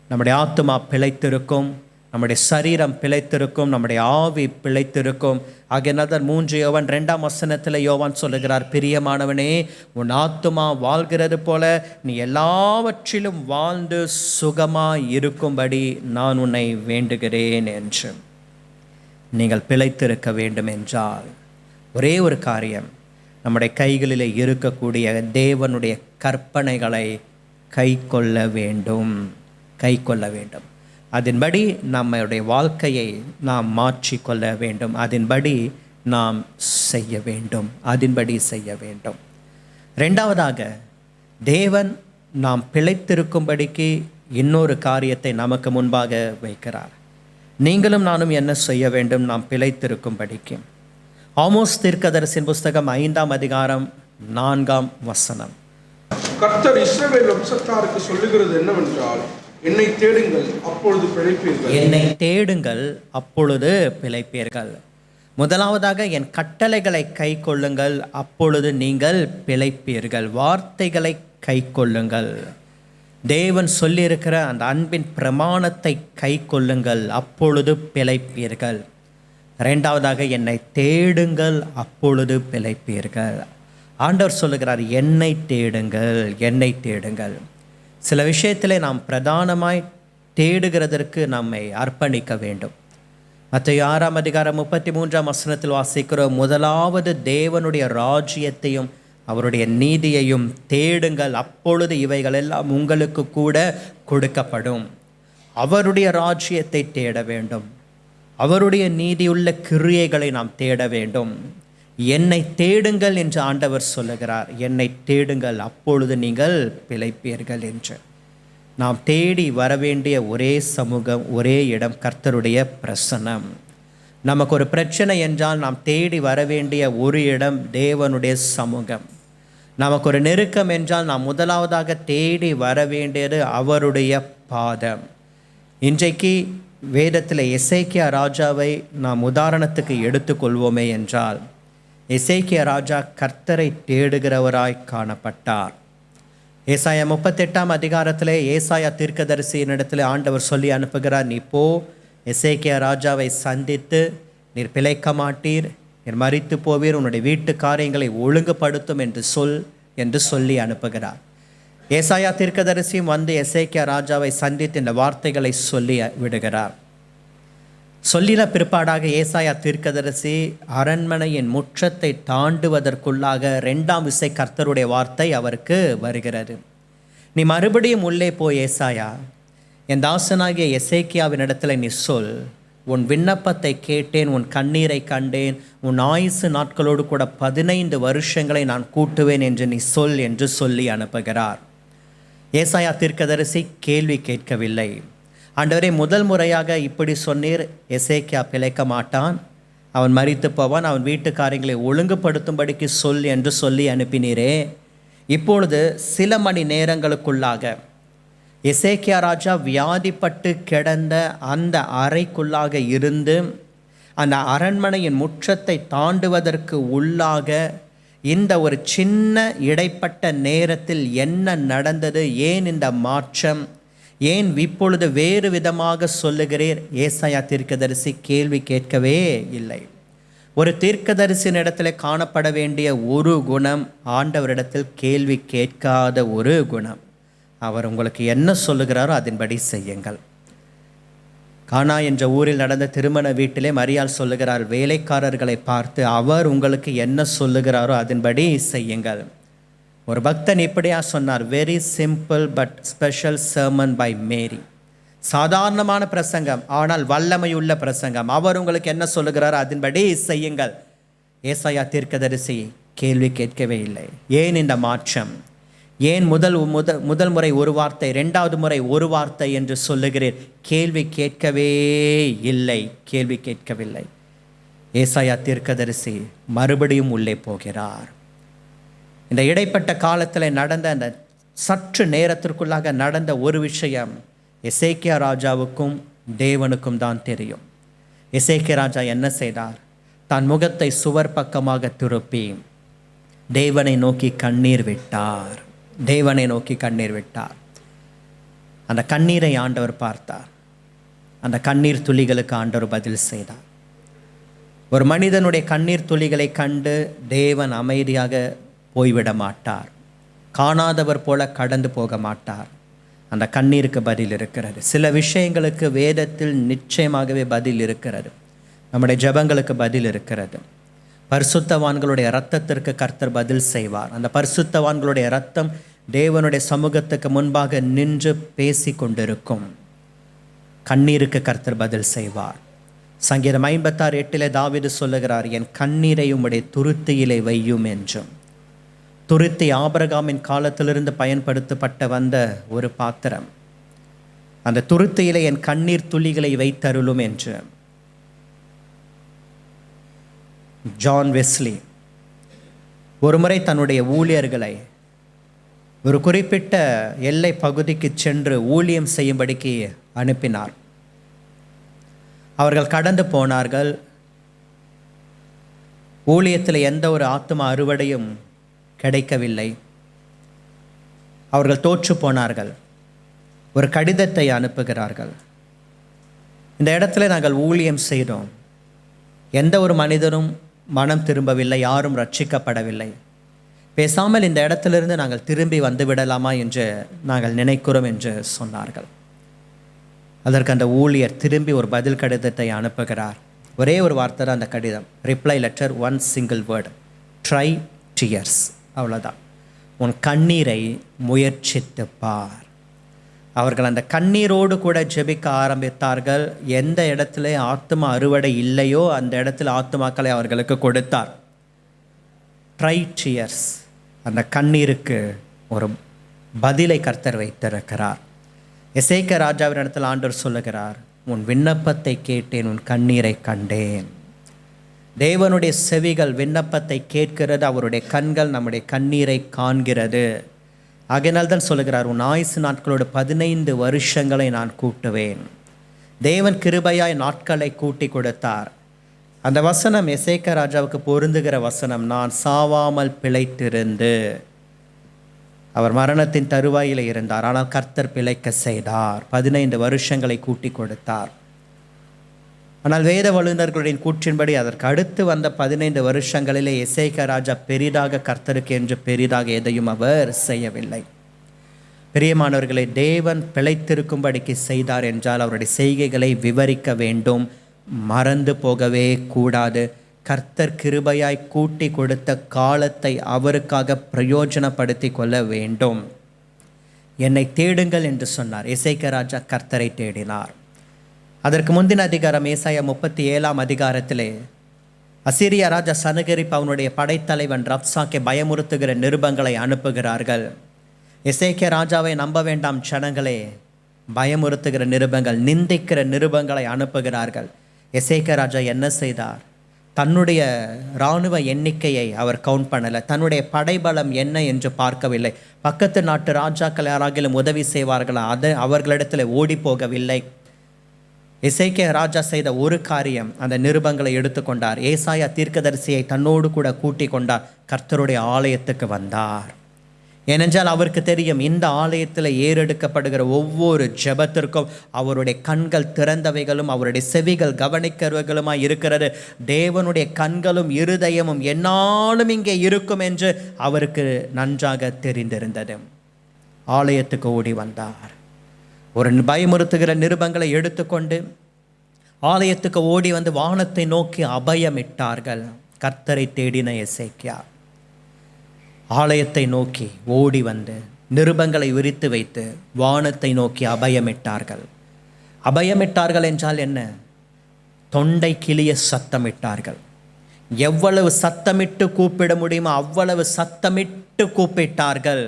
நம்முடைய ஆத்துமா பிழைத்திருக்கும், நம்முடைய சரீரம் பிழைத்திருக்கும், நம்முடைய ஆவி பிழைத்திருக்கும். ஆகையினால் 3 யோவான் 2ஆம் வசனத்தில் யோவான் சொல்லுகிறார், பிரியமானவனே, உன் ஆத்துமா வாழ்கிறது போல நீ எல்லாவற்றிலும் வாழ்ந்து சுகமாய் இருக்கும்படி நான் உன்னை வேண்டுகிறேன் என்று. நீங்கள் பிழைத்திருக்க வேண்டும் என்றால் ஒரே ஒரு காரியம், நம்முடைய கைகளில் இருக்கக்கூடிய தேவனுடைய கற்பனைகளை கை கொள்ள வேண்டும். அதன்படி நம்முடைய வாழ்க்கையை நாம் மாற்றிக்கொள்ள வேண்டும். அதன்படி நாம் செய்ய வேண்டும். ரெண்டாவதாக, தேவன் நாம் பிழைத்திருக்கும்படிக்கு இன்னொரு காரியத்தை நமக்கு முன்பாக வைக்கிறார். நீங்களும் நானும் என்ன செய்ய வேண்டும்? நாம் பிழைத்திருக்கும்படிக்கு ஆமோஸ் தீர்க்கதரிசியின் புஸ்தகம் 5ஆம் அதிகாரம் 4ஆம் வசனம். கர்த்தர் இஸ்ரவேல் வம்சத்தாருக்கு சொல்லுகிறது என்னவென்றால், என்னை தேடுங்கள் அப்பொழுது பிழைப்பீர்கள். என்னை தேடுங்கள் அப்பொழுது பிழைப்பீர்கள். முதலாவதாக என் கட்டளைகளை கை கொள்ளுங்கள் அப்பொழுது நீங்கள் பிழைப்பீர்கள். வார்த்தைகளை கை கொள்ளுங்கள். தேவன் சொல்லியிருக்கிற அந்த அன்பின் பிரமாணத்தை கை கொள்ளுங்கள் அப்பொழுது பிழைப்பீர்கள். இரண்டாவதாக என்னை தேடுங்கள் அப்பொழுது பிழைப்பீர்கள். ஆண்டவர் சொல்லுகிறார், என்னை தேடுங்கள், என்னை தேடுங்கள். சில விஷயத்திலே நாம் பிரதானமாய் தேடுகிறதற்கு நம்மை அர்ப்பணிக்க வேண்டும். மத்தேயு 6ஆம் அதிகாரம் 33ஆம் வசனத்தில் வாசிக்கிறோம், முதலாவது தேவனுடைய ராஜ்யத்தையும் அவருடைய நீதியையும் தேடுங்கள், அப்பொழுது இவைகள் எல்லாம் உங்களுக்கு கூட கொடுக்கப்படும். அவருடைய ராஜ்யத்தை தேட வேண்டும். அவருடைய நீதியுள்ள கிரியைகளை நாம் தேட வேண்டும். என்னை தேடுங்கள் என்று ஆண்டவர் சொல்லுகிறார். என்னை தேடுங்கள் அப்பொழுது நீங்கள் பிழைப்பீர்கள் என்று. நாம் தேடி வரவேண்டிய ஒரே சமூகம், ஒரே இடம் கர்த்தருடைய பிரசன்னம். நமக்கு ஒரு பிரச்சனை என்றால் நாம் தேடி வரவேண்டிய ஒரு இடம் தேவனுடைய சமூகம். நமக்கு ஒரு நெருக்கம் என்றால் நாம் முதலாவதாக தேடி வர வேண்டியது அவருடைய பாதம். இன்றைக்கு வேதத்தில் எசேக்கியா ராஜாவை நாம் உதாரணத்துக்கு எடுத்துக்கொள்வோமே என்றால், எசேக்கியா ராஜா கர்த்தரை தேடுகிறவராய் காணப்பட்டார். ஏசாயா 38ஆம் அதிகாரத்திலே ஏசாயா தீர்க்கதரிசியினிடத்தில் ஆண்டவர் சொல்லி அனுப்புகிறார், நீ போ, எசேக்கியா ராஜாவை சந்தித்து, நீர் பிழைக்க மாட்டீர், நீர் மரித்து போவீர், உன்னுடைய வீட்டு காரியங்களை ஒழுங்குபடுத்தும் என்று சொல்லி அனுப்புகிறார். ஏசாயா தீர்க்கதரிசியும் வந்து எசேக்கியா ராஜாவை சந்தித்து இந்த வார்த்தைகளை சொல்லி விடுகிறார். சொல்லின பிற்பாடாக ஏசாயா தீர்க்கதரிசி அரண்மனையின் முற்றத்தை தாண்டுவதற்குள்ளாக 2ஆம் விசை கர்த்தருடைய வார்த்தை அவருக்கு வருகிறது. நீ மறுபடியும் உள்ளே போய் ஏசாயா, என் தாசனாகிய எசேக்கியாவினிடத்தில் நீ சொல், உன் விண்ணப்பத்தை கேட்டேன், உன் கண்ணீரை கண்டேன், உன் ஆயுசு நாட்களோடு கூட 15 வருஷங்களை நான் கூட்டுவேன் என்று நீ சொல் என்று சொல்லி அனுப்புகிறார். ஏசாயா தீர்க்கதரிசி கேள்வி கேட்கவில்லை. ஆண்டவரே, முதல் முறையாக இப்படி சொன்னீர், எசேக்கியா பிழைக்க மாட்டான், அவன் மரித்து போவான், அவன் வீட்டு காரியங்களை ஒழுங்குபடுத்தும்படிக்கு சொல் என்று சொல்லி அனுப்பினீரே. இப்பொழுது சில மணி நேரங்களுக்குள்ளாக எசேக்கியா ராஜா வியாதிப்பட்டு கிடந்த அந்த அறைக்குள்ளாக இருந்து அந்த அரண்மனையின் முற்றத்தை தாண்டுவதற்கு உள்ளாக இந்த ஒரு சின்ன இடைப்பட்ட நேரத்தில் என்ன நடந்தது, ஏன் இந்த மாற்றம், ஏன் இப்பொழுது வேறு விதமாக சொல்லுகிறீர்? ஏசாயா தீர்க்கதரிசி கேள்வி கேட்கவே இல்லை. ஒரு தீர்க்கதரிசியின் இடத்துல காணப்பட வேண்டிய ஒரு குணம், ஆண்டவரிடத்தில் கேள்வி கேட்காத ஒரு குணம். அவர் உங்களுக்கு என்ன சொல்லுகிறாரோ அதன்படி செய்யுங்கள். கானா என்ற ஊரில் நடந்த திருமண வீட்டிலே மரியாள் சொல்லுகிறார், வேலைக்காரர்களை பார்த்து அவர் உங்களுக்கு என்ன சொல்லுகிறாரோ அதன்படி செய்யுங்கள். ஒரு பக்தன் இப்படியா சொன்னார், very simple but special sermon by Mary. சாதாரணமான பிரசங்கம், ஆனால் வல்லமையுள்ள பிரசங்கம். அவர் உங்களுக்கு என்ன சொல்லுகிறாரோ அதன்படி செய்யுங்கள். ஏசாயா தீர்க்கதரிசி கேள்வி கேட்கவே இல்லை. ஏன் இந்த மாற்றம்? ஏன் முதல் முறை ஒரு வார்த்தை, 2வது முறை ஒரு வார்த்தை என்று சொல்லுகிறேன்? கேள்வி கேட்கவே இல்லை, கேள்வி கேட்கவில்லை. ஏசாயா தீர்க்கதரிசி மறுபடியும் உள்ளே போகிறார். இந்த இடைப்பட்ட காலத்தில் நடந்த அந்த சற்று நேரத்திற்குள்ளாக நடந்த ஒரு விஷயம் எசேக்கியா ராஜாவுக்கும் தேவனுக்கும் தான் தெரியும். எசேக்கியா ராஜா என்ன செய்தார்? தன் முகத்தை சுவர் பக்கமாக திருப்பி தேவனை நோக்கி கண்ணீர் விட்டார். தேவனை நோக்கி கண்ணீர் விட்டார். அந்த கண்ணீரை ஆண்டவர் பார்த்தார். அந்த கண்ணீர் துளிகளுக்கு ஆண்டவர் பதில் செய்தார். ஒரு மனிதனுடைய கண்ணீர் துளிகளை கண்டு தேவன் அமைதியாக போய்விட மாட்டார். காணாதவர் போல கடந்து போக மாட்டார். அந்த கண்ணீருக்கு பதில் இருக்கிறது. சில விஷயங்களுக்கு வேதத்தில் நிச்சயமாகவே பதில் இருக்கிறது. நம்முடைய ஜெபங்களுக்கு பதில் இருக்கிறது. பரிசுத்தவான்களுடைய இரத்தத்திற்கு கர்த்தர் பதில் செய்வார். அந்த பரிசுத்தவான்களுடைய இரத்தம் தேவனுடைய சமூகத்துக்கு முன்பாக நின்று பேசி கொண்டிருக்கும். கண்ணீருக்கு கர்த்தர் பதில் செய்வார். சங்கீதம் 56:8 தாவீது சொல்லுகிறார், என் கண்ணீரை உம்முடைய துருத்தியிலே வையும் என்றும். துருத்தி ஆபிரகாமின் காலத்திலிருந்து பயன்படுத்தப்பட்ட வந்த ஒரு பாத்திரம். அந்த துருத்தியிலே என் கண்ணீர் துளிகளை வைத்தருளும் என்று. ஜான் வெஸ்லி ஒருமுறை தன்னுடைய ஊழியர்களை ஒரு குறிப்பிட்ட எல்லை பகுதிக்கு சென்று ஊழியம் செய்யும்படிக்கு அனுப்பினார். அவர்கள் கடந்து போனார்கள். ஊழியத்தில் எந்த ஒரு ஆத்தும அறுவடையும் கிடைக்கவில்லை. அவர்கள் தோற்று போனார்கள். ஒரு கடிதத்தை அனுப்புகிறார்கள். இந்த இடத்துல நாங்கள் ஊழியம் செய்தோம், எந்த ஒரு மனிதனும் மனம் திரும்பவில்லை, யாரும் ரட்சிக்கப்படவில்லை. பேசாமல் இந்த இடத்திலிருந்து நாங்கள் திரும்பி வந்து விடலாமா என்று நாங்கள் நினைக்கிறோம் என்று சொன்னார்கள். அதற்கு அந்த ஊழியர் திரும்பி ஒரு பதில் கடிதத்தை அனுப்புகிறார். ஒரே ஒரு வார்த்தை தான் அந்த கடிதம். Reply letter, one single word, dry tears. அவ்வளோதான். உன் கண்ணீரை முயற்சித்து பார். அவர்கள் அந்த கண்ணீரோடு கூட ஜெபிக்க ஆரம்பித்தார்கள். எந்த இடத்துல ஆத்துமா அறுவடை இல்லையோ அந்த இடத்துல ஆத்துமாக்களை அவர்களுக்கு கொடுத்தார். ட்ரை டியர்ஸ், அந்த கண்ணீருக்கு ஒரு பதிலை கர்த்தர் வைத்திருக்கிறார். எசேக்கியா ராஜாவின் இடத்துல ஆண்டவர் சொல்லுகிறார், உன் விண்ணப்பத்தை கேட்டேன், உன் கண்ணீரை கண்டேன். தேவனுடைய செவிகள் விண்ணப்பத்தை கேட்கிறது, அவருடைய கண்கள் நம்முடைய கண்ணீரை காண்கிறது. ஆகையினால் தான் சொல்லுகிறார், உன் ஆயுசு நாட்களோடு 15 வருஷங்களை நான் கூட்டுவேன். தேவன் கிருபையாய் நாட்களை கூட்டி கொடுத்தார். அந்த வசனம் எசேக்கியா ராஜாவுக்கு பொருந்துகிற வசனம். நான் சாவாமல் பிழைத்திருந்து, அவர் மரணத்தின் தருவாயில் இருந்தார், ஆனால் கர்த்தர் பிழைக்க செய்தார். 15 வருஷங்களை கூட்டி கொடுத்தார். ஆனால் வேத வல்லுநர்களுடைய கூற்றின்படி அதற்கு அடுத்து வந்த 15 வருஷங்களிலே எசேக்கியா ராஜா பெரிதாக கர்த்தருக்கு என்று பெரிதாக எதையும் அவர் செய்யவில்லை. பிரியமானவர்களை, தேவன் பிழைத்திருக்கும்படிக்கு செய்தார் என்றால் அவருடைய செய்கைகளை விவரிக்க வேண்டும், மறந்து போகவே கூடாது. கர்த்தர் கிருபையாய் கூட்டி கொடுத்த காலத்தை அவருக்காக பிரயோஜனப்படுத்தி கொள்ள வேண்டும். என்னை தேடுங்கள் என்று சொன்னார். எசேக்கியா ராஜா கர்த்தரை தேடினார். அதற்கு முந்தின அதிகாரம் ஏசாயா 37 அதிகாரத்திலே அசீரியா ராஜா சனகரிப் அவனுடைய படைத்தலைவன் ரப்சாக்கை பயமுறுத்துகிற நிருபங்களை அனுப்புகிறார்கள். எசேக்கியா ராஜாவை நம்ப வேண்டாம் ஜனங்களே, பயமுறுத்துகிற நிருபங்கள், நிந்திக்கிற நிருபங்களை அனுப்புகிறார்கள். எசேக்கியா ராஜா என்ன செய்தார்? தன்னுடைய இராணுவ எண்ணிக்கையை அவர் கவுண்ட் பண்ணலை, தன்னுடைய படைபலம் என்ன என்று பார்க்கவில்லை. பக்கத்து நாட்டு ராஜாக்கள் யாராகிலும் உதவி செய்வார்களா, அது அவர்களிடத்தில் ஓடி போகவில்லை. எசேக்கியா ராஜா செய்த ஒரு காரியம், அந்த நிருபங்களை எடுத்துக்கொண்டார். ஏசாயா தீர்க்கதரிசியை தன்னோடு கூட கூட்டி கொண்டார். கர்த்தருடைய ஆலயத்துக்கு வந்தார். ஏனென்றால் அவருக்கு தெரியும், இந்த ஆலயத்தில் ஏறெடுக்கப்படுகிற ஒவ்வொரு ஜெபத்திற்கும் அவருடைய கண்கள் திறந்தவைகளும் அவருடைய செவிகள் கவனிக்கிறவைகளுமாய் இருக்கிறது. தேவனுடைய கண்களும் இருதயமும் என்னாலும் இங்கே இருக்கும் என்று அவருக்கு நன்றாக தெரிந்திருந்தது. ஆலயத்துக்கு ஓடி வந்தார். ஒரு பயமுறுத்துகிற நிருபங்களை எடுத்துக்கொண்டு ஆலயத்துக்கு ஓடி வந்து வானத்தை நோக்கி அபயமிட்டார்கள். கர்த்தரை தேடின எசேக்கியா ஆலயத்தை நோக்கி ஓடி வந்து நிருபங்களை விரித்து வைத்து வானத்தை நோக்கி அபயமிட்டார்கள். அபயமிட்டார்கள் என்றால் என்ன? தொண்டை கிளிய சத்தமிட்டார்கள். எவ்வளவு சத்தமிட்டு கூப்பிட முடியுமோ அவ்வளவு சத்தமிட்டு கூப்பிட்டார்கள்.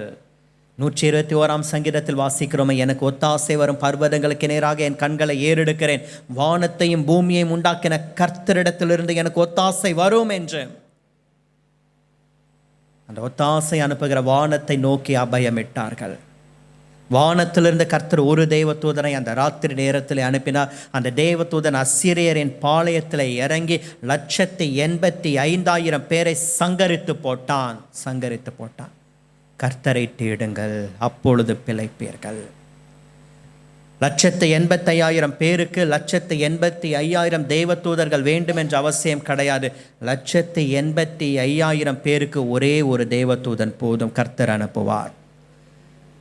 121 சங்கீதத்தில் வாசிக்கிறோமே, எனக்கு ஒத்தாசை வரும் பர்வதங்களுக்கு நேராக என் கண்களை ஏறெடுக்கிறேன், வானத்தையும் பூமியையும் உண்டாக்கின கர்த்தரிடத்திலிருந்து எனக்கு ஒத்தாசை வரும் என்று. அந்த ஒத்தாசை அனுப்புகிற வானத்தை நோக்கி அபயமிட்டார்கள். வானத்திலிருந்து கர்த்தர் ஒரு தேவதூதனை அந்த ராத்திரி நேரத்தில் அனுப்பினார். அந்த தேவதூதன் அசீரியரின் பாளையத்தில் இறங்கி 185,000 பேரை சங்கரித்து போட்டான். கர்த்தரை தேடுங்கள், அப்பொழுது பிழைப்பீர்கள். 185,000 பேருக்கு 185,000 தேவதூதர்கள் வேண்டும் என்ற அவசியம் கிடையாது. 185,000 பேருக்கு ஒரே ஒரு தேவதூதன் போதும், கர்த்தர் அனுப்புவார்.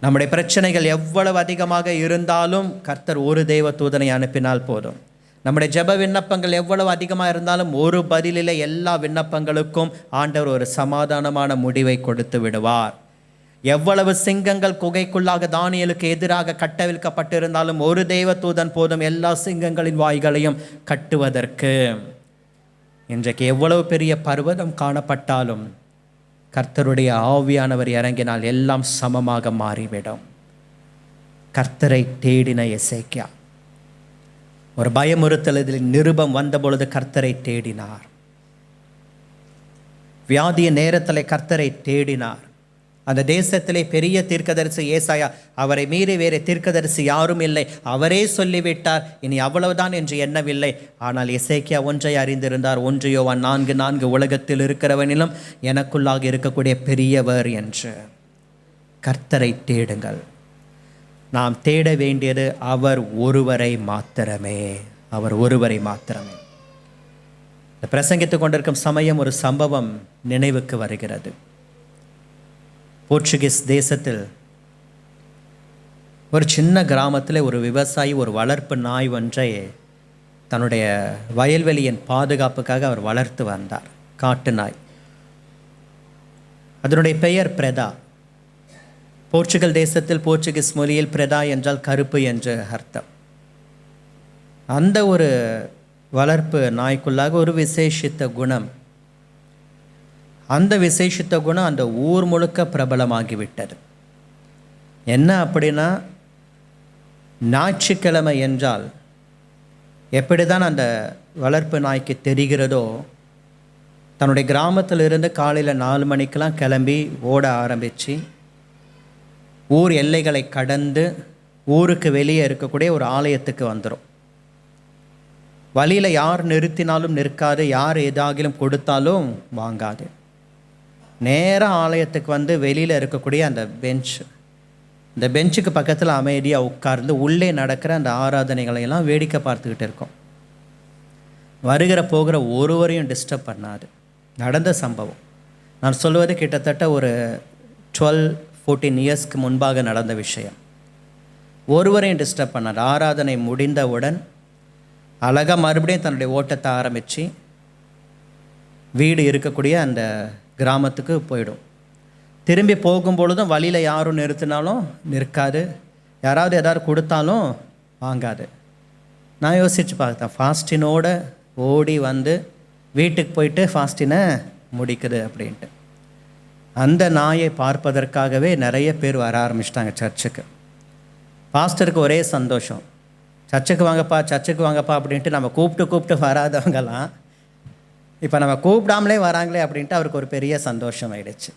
நம்முடைய பிரச்சனைகள் எவ்வளவு அதிகமாக இருந்தாலும் கர்த்தர் ஒரு தேவதூதனை அனுப்பினால் போதும். நம்முடைய ஜெப விண்ணப்பங்கள் எவ்வளவு அதிகமாக இருந்தாலும் ஒரு பதிலில் எல்லா விண்ணப்பங்களுக்கும் ஆண்டவர் ஒரு சமாதானமான முடிவை கொடுத்து விடுவார். எவ்வளவு சிங்கங்கள் குகைக்குள்ளாக தானியேலுக்கு எதிராக கட்டவிழ்க்கப்பட்டிருந்தாலும் ஒரு தேவதூதன் போதும் எல்லா சிங்கங்களின் வாய்களையும் கட்டுவதற்கு. இன்றைக்கு எவ்வளவு பெரிய பர்வதம் காணப்பட்டாலும் கர்த்தருடைய ஆவியானவர் இறங்கினால் எல்லாம் சமமாக மாறிவிடும். கர்த்தரை தேடின எசேக்கியா ஒரு பயமுறுத்தலில் நிருபம் வந்த பொழுது கர்த்தரை தேடினார். வியாதியின் நேரத்தில் கர்த்தரை தேடினார். அந்த தேசத்திலே பெரிய தீர்க்கதரிசி ஏசாயா, அவரை மீறி வேறு தீர்க்கதரிசி யாரும் இல்லை, அவரே சொல்லிவிட்டார், இனி அவ்வளவுதான் என்று எண்ணவில்லை. ஆனால் எசேக்கியா ஒன்றை அறிந்திருந்தார், 1 யோவான் 4:4, உலகத்தில் இருக்கிறவனிலும் எனக்குள்ளாக இருக்கக்கூடிய பெரியவர் என்று. கர்த்தரை தேடுங்கள். நாம் தேட வேண்டியது அவர் ஒருவரை மாத்திரமே, அவர் ஒருவரை மாத்திரமே. இந்த பிரசங்கித்துக் கொண்டிருக்கும் சமயம் ஒரு சம்பவம் நினைவுக்கு வருகிறது. போர்ச்சுகீஸ் தேசத்தில் ஒரு சின்ன கிராமத்தில் ஒரு விவசாயி ஒரு வளர்ப்பு நாய் ஒன்றை தன்னுடைய வயல்வெளியின் பாதுகாப்புக்காக அவர் வளர்த்து வந்தார். காட்டு நாய். அதனுடைய பெயர் பிரதா. போர்ச்சுகல் தேசத்தில் போர்ச்சுகீஸ் மொழியில் பிரதா என்றால் கருப்பு என்று அர்த்தம். அந்த ஒரு வளர்ப்பு நாய்க்குள்ளாக ஒரு விசேஷித்த குணம், அந்த விசேஷித்த குணம் அந்த ஊர் முழுக்க பிரபலமாகிவிட்டது. என்ன அப்படின்னா, ஞாயிற்றுக்கிழமை என்றால் எப்படி தான் அந்த வளர்ப்பு நாய்க்கு தெரிகிறதோ, தன்னுடைய கிராமத்திலிருந்து காலையில் 4 மணிக்கெல்லாம் கிளம்பி ஓட ஆரம்பித்து ஊர் எல்லைகளை கடந்து ஊருக்கு வெளியே இருக்கக்கூடிய ஒரு ஆலயத்துக்கு வந்துடும். வழியில் யார் நிறுத்தினாலும் நிற்காது, யார் ஏதாகிலும் கொடுத்தாலும் வாங்காது. நேராக ஆலயத்துக்கு வந்து வெளியில் இருக்கக்கூடிய அந்த இந்த பெஞ்சுக்கு பக்கத்தில் அமைதியாக உட்கார்ந்து உள்ளே நடக்கிற அந்த ஆராதனைகளையெல்லாம் வேடிக்கை பார்த்துக்கிட்டு இருக்கோம். வருகிற போகிற ஒருவரையும் டிஸ்டர்ப் பண்ணாது. நடந்த சம்பவம். நான் சொல்வது கிட்டத்தட்ட ஒரு 12-14 இயர்ஸ்க்கு முன்பாக நடந்த விஷயம். ஒருவரையும் டிஸ்டர்ப் பண்ணாது. ஆராதனை முடிந்தவுடன் அழகாக மறுபடியும் தன்னுடைய ஓட்டத்தை ஆரம்பித்து வீடு இருக்கக்கூடிய அந்த கிராமத்துக்கு போயிடும். திரும்பி போகும்பொழுதும் வழியில் யாரும் நிறுத்தினாலும் நிற்காது, யாராவது எதாவது கொடுத்தாலும் வாங்காது. நான் யோசித்து பார்த்தேன், ஃபாஸ்டினோட ஓடி வந்து வீட்டுக்கு போயிட்டு ஃபாஸ்டினை முடிக்குது அப்படின்ட்டு. அந்த நாயை பார்ப்பதற்காகவே நிறைய பேர் வர ஆரம்பிச்சிட்டாங்க சர்ச்சுக்கு. பாஸ்டருக்கு ஒரே சந்தோஷம், சர்ச்சுக்கு வாங்கப்பா சர்ச்சுக்கு வாங்கப்பா அப்படின்ட்டு. நம்ம கூப்பிட்டு வராதவங்கலாம் இப்போ நம்ம கூப்பிடாமலே வராங்களே அப்படின்ட்டு அவருக்கு ஒரு பெரிய சந்தோஷம் ஆயிடுச்சு.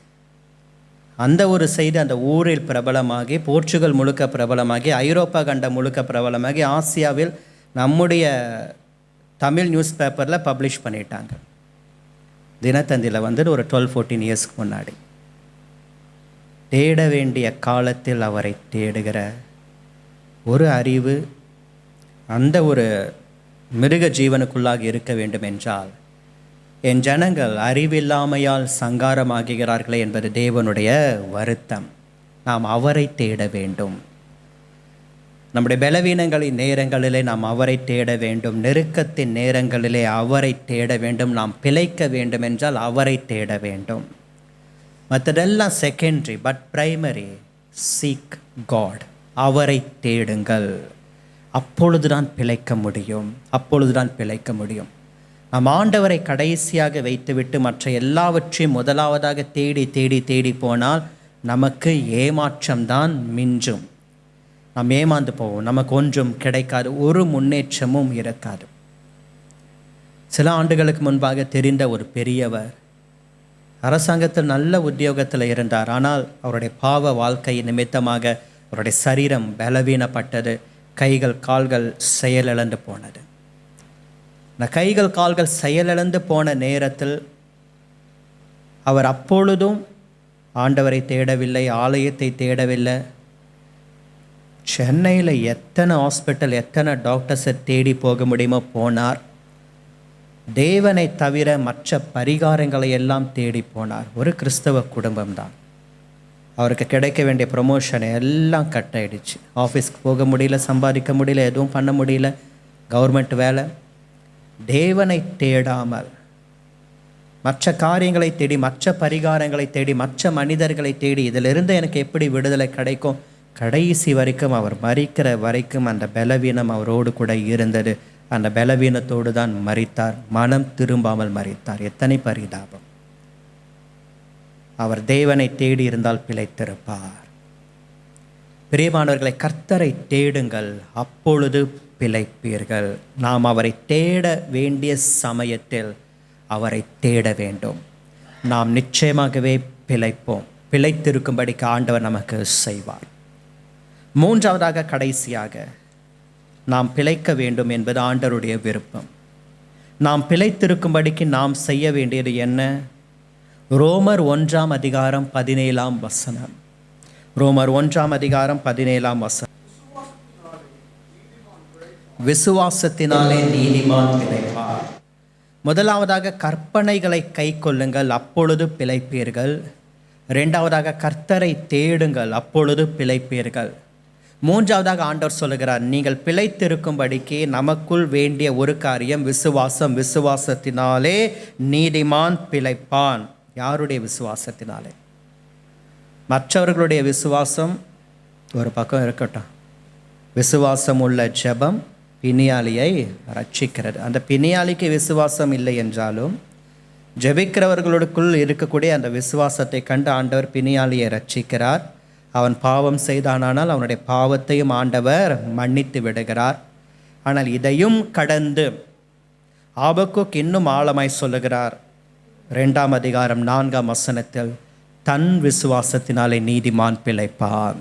அந்த ஒரு செய்தி அந்த ஊரில் பிரபலமாகி, போர்ச்சுகல் முழுக்க பிரபலமாகி, ஐரோப்பா கண்டம் முழுக்க பிரபலமாகி, ஆசியாவில் நம்முடைய தமிழ் நியூஸ் பேப்பரில் பப்ளிஷ் பண்ணிட்டாங்க. தினத்தந்தியில் வந்து ஒரு 12-14 இயர்ஸ்க்கு முன்னாடி. தேட வேண்டிய காலத்தில் அவரை தேடுகிற ஒரு அறிவு அந்த ஒரு மிருக ஜீவனுக்குள்ளாக இருக்க வேண்டும் என்றால், என் ஜனங்கள் அறிவில்லாமையால் சங்காரமாகிறார்களே என்பது தேவனுடைய வருத்தம். நாம் அவரை தேட வேண்டும். நம்முடைய பலவீனங்களின் நேரங்களிலே நாம் அவரை தேட வேண்டும். நெருக்கத்தின் நேரங்களிலே அவரை தேட வேண்டும். நாம் பிழைக்க வேண்டும் என்றால் அவரை தேட வேண்டும். மற்றதெல்லாம் secondary, but primary. Seek God. அவரை தேடுங்கள். அப்பொழுதுதான் பிழைக்க முடியும். நாம் ஆண்டவரை கடைசியாக வைத்துவிட்டு மற்ற எல்லாவற்றையும் முதலாவதாக தேடி போனால் நமக்கு ஏமாற்றம்தான் மிஞ்சும். நாம் ஏமாந்து போவோம். நமக்கு ஒன்றும் கிடைக்காது, ஒரு முன்னேற்றமும் இருக்காது. சில ஆண்டுகளுக்கு முன்பாக தெரிந்த ஒரு பெரியவர் அரசாங்கத்தில் நல்ல உத்தியோகத்தில் இருந்தார். ஆனால் அவருடைய பாவ வாழ்க்கை நிமித்தமாக அவருடைய சரீரம் பலவீனப்பட்டது. கைகள் கால்கள் செயலிழந்து போனது. இந்த கைகள் கால்கள் செயலிழந்து போன நேரத்தில் அவர் அப்பொழுதும் ஆண்டவரை தேடவில்லை, ஆலயத்தை தேடவில்லை. சென்னையில் எத்தனை ஹாஸ்பிட்டல், எத்தனை டாக்டர்ஸை தேடி போக முடியுமோ போனார். தேவனை தவிர மற்ற பரிகாரங்களை எல்லாம் தேடி போனார். ஒரு கிறிஸ்தவ குடும்பம்தான். அவருக்கு கிடைக்க வேண்டிய ப்ரொமோஷன் எல்லாம் கட் ஆகிடுச்சு. ஆஃபீஸ்க்கு போக முடியல, சம்பாதிக்க முடியல, எதுவும் பண்ண முடியல. கவர்மெண்ட் வேலை. தேவனை தேடாமல் மற்ற காரியங்களை தேடி, மற்ற பரிகாரங்களை தேடி, மற்ற மனிதர்களை தேடி, இதிலிருந்து எனக்கு எப்படி விடுதலை கிடைக்கும்? கடைசி வரைக்கும் அவர் மரிக்கிற வரைக்கும் அந்த பலவீனம் அவரோடு கூட இருந்தது. அந்த பலவீனத்தோடு தான் மரித்தார். மனம் திரும்பாமல் மரித்தார். எத்தனை பரிதாபம்! அவர் தேவனை தேடி இருந்தால் பிழைத்திருப்பார். பிரியமானவர்களை, கர்த்தரை தேடுங்கள், அப்பொழுது பிழைப்பீர்கள். நாம் அவரை தேட வேண்டிய சமயத்தில் அவரை தேட வேண்டும். நாம் நிச்சயமாகவே பிழைப்போம். பிழைத்திருக்கும்படிக்கு ஆண்டவர் நமக்கு செய்வார். மூன்றாவதாக, கடைசியாக, நாம் பிழைக்க வேண்டும் என்பது ஆண்டவருடைய விருப்பம். நாம் பிழைத்திருக்கும்படிக்கு நாம் செய்ய வேண்டியது என்ன? ரோமர் 1:17. ரோமர் 1:17. விசுவாசத்தினாலே நீதிமான் பிழைப்பார். முதலாவதாக, கற்பனைகளை கை கொள்ளுங்கள், அப்பொழுது பிழைப்பீர்கள். இரண்டாவதாக, கர்த்தரை தேடுங்கள், அப்பொழுது பிழைப்பீர்கள். மூன்றாவதாக ஆண்டவர் சொல்லுகிறார், நீங்கள் பிழைத்திருக்கும்படிக்கு நமக்குள் வேண்டிய ஒரு காரியம் விசுவாசம். விசுவாசத்தினாலே நீதிமான் பிழைப்பான். யாருடைய விசுவாசத்தினாலே? மற்றவர்களுடைய விசுவாசம் ஒரு பக்கம் இருக்கட்டும். விசுவாசம் உள்ள ஜெபம் பிணியாளியை ரட்சிக்கிறது. அந்த பிணியாளிக்கு விசுவாசம் இல்லை என்றாலும் ஜெபிக்கிறவர்களுக்குள் இருக்கக்கூடிய அந்த விசுவாசத்தை கண்டு ஆண்டவர் பிணியாளியை ரட்சிக்கிறார். அவன் பாவம் செய்தானால் அவனுடைய பாவத்தையும் ஆண்டவர் மன்னித்து விடுகிறார். ஆனால் இதையும் கடந்து ஆபக்குக் இன்னும் ஆழமாய் சொல்லுகிறார். 2:4 தன் விசுவாசத்தினாலே நீதிமான் பிழைப்பான்.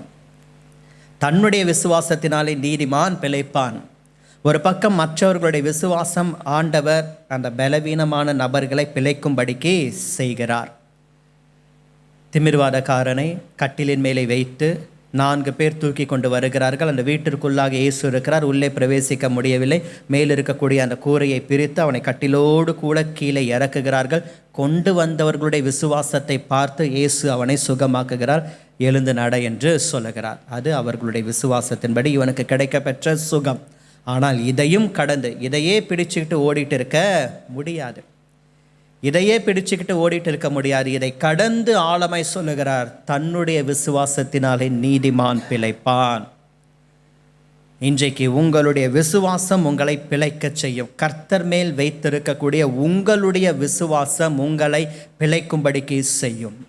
தன்னுடைய விசுவாசத்தினாலே நீதிமான் பிழைப்பான். ஒரு பக்கம் மற்றவர்களுடைய விசுவாசம் ஆண்டவர் அந்த பலவீனமான நபர்களை பிழைக்கும்படிக்கு செய்கிறார். திமிர்வாதக்காரனை கட்டிலின் மேலே வைத்து 4 பேர் தூக்கி கொண்டு வருகிறார்கள். அந்த வீட்டிற்குள்ளாக இயேசு இருக்கிறார். உள்ளே பிரவேசிக்க முடியவில்லை. மேல் இருக்கக்கூடிய அந்த கூரையை பிரித்து அவனை கட்டிலோடு கூட கீழே இறக்குகிறார்கள். கொண்டு வந்தவர்களுடைய விசுவாசத்தை பார்த்து இயேசு அவனை சுகமாக்குகிறார். எழுந்து நட என்று சொல்லுகிறார். அது அவர்களுடைய விசுவாசத்தின்படி இவனுக்கு கிடைக்கப்பெற்ற சுகம். ஆனால் இதையும் கடந்து இதையே பிடிச்சுக்கிட்டு ஓடிட்டு இருக்க முடியாது. இதை கடந்து ஆழமாய் சொல்லுகிறார், தன்னுடைய விசுவாசத்தினாலே நீதிமான் பிழைப்பான். இன்றைக்கு உங்களுடைய விசுவாசம் உங்களை பிழைக்க செய்யும். கர்த்தர் மேல் வைத்திருக்கக்கூடிய உங்களுடைய விசுவாசம் உங்களை பிழைக்கும்படிக்கு செய்யும்.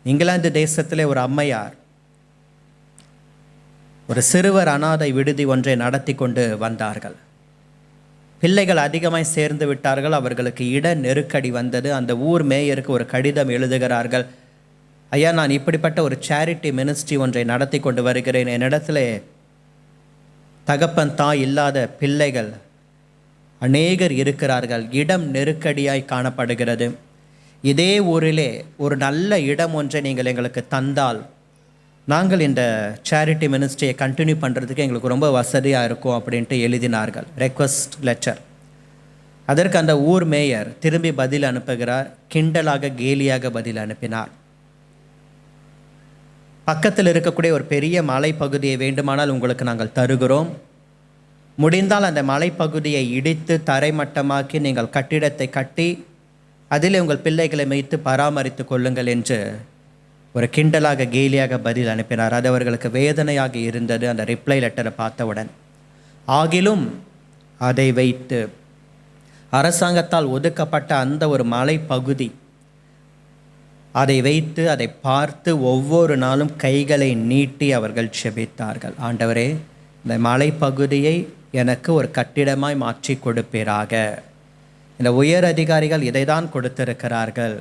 இங்கிலாந்து தேசத்திலே ஒரு அம்மையார் ஒரு சிறுவர் அனாதை விடுதி ஒன்றை நடத்தி கொண்டு வந்தார்கள். பிள்ளைகள் அதிகமாய் சேர்ந்து விட்டார்கள். அவர்களுக்கு இட நெருக்கடி வந்தது. அந்த ஊர் மேயருக்கு ஒரு கடிதம் எழுதுகிறார்கள். ஐயா, நான் இப்படிப்பட்ட ஒரு சேரிட்டி மினிஸ்ட்ரி ஒன்றை நடத்தி கொண்டு வருகிறேன். என்னிடத்துல தகப்பன் தாய் இல்லாத பிள்ளைகள் அநேகர் இருக்கிறார்கள். இடம் நெருக்கடியாய் காணப்படுகிறது. இதே ஊரிலே ஒரு நல்ல இடம் ஒன்றை நீங்கள் எங்களுக்கு தந்தால் நாங்கள் இந்த சேரிட்டி மினிஸ்ட்ரியை கண்டினியூ பண்ணுறதுக்கு எங்களுக்கு ரொம்ப வசதியாக இருக்கும் அப்படின்ட்டு எழுதினார்கள் ரெக்வஸ்ட் லெட்டர். அதற்கு அந்த ஊர் மேயர் திரும்பி பதில் அனுப்புகிறார். கிண்டலாக கேலியாக பதில் அனுப்பினார். பக்கத்தில் இருக்கக்கூடிய ஒரு பெரிய மலைப்பகுதியை வேண்டுமானால் உங்களுக்கு நாங்கள் தருகிறோம். முடிந்தால் அந்த மலைப்பகுதியை இடித்து தரைமட்டமாக்கி நீங்கள் கட்டிடத்தை கட்டி அதில் உங்கள் பிள்ளைகளை வைத்து பராமரித்து கொள்ளுங்கள் என்று ஒரு கிண்டலாக கேலியாக பதில் அனுப்பினார். அது அவர்களுக்கு வேதனையாக இருந்தது அந்த ரிப்ளை லெட்டரை பார்த்தவுடன். ஆகிலும் அதை வைத்து அரசாங்கத்தால் ஒதுக்கப்பட்ட அந்த ஒரு மலைப்பகுதி அதை வைத்து அதை பார்த்து ஒவ்வொரு நாளும் கைகளை நீட்டி அவர்கள் செபித்தார்கள். ஆண்டவரே, இந்த மலைப்பகுதியை எனக்கு ஒரு கட்டிடமாய் மாற்றி கொடுப்பீராக. இந்த உயர் அதிகாரிகள் இதை தான் கொடுத்திருக்கிறார்கள்.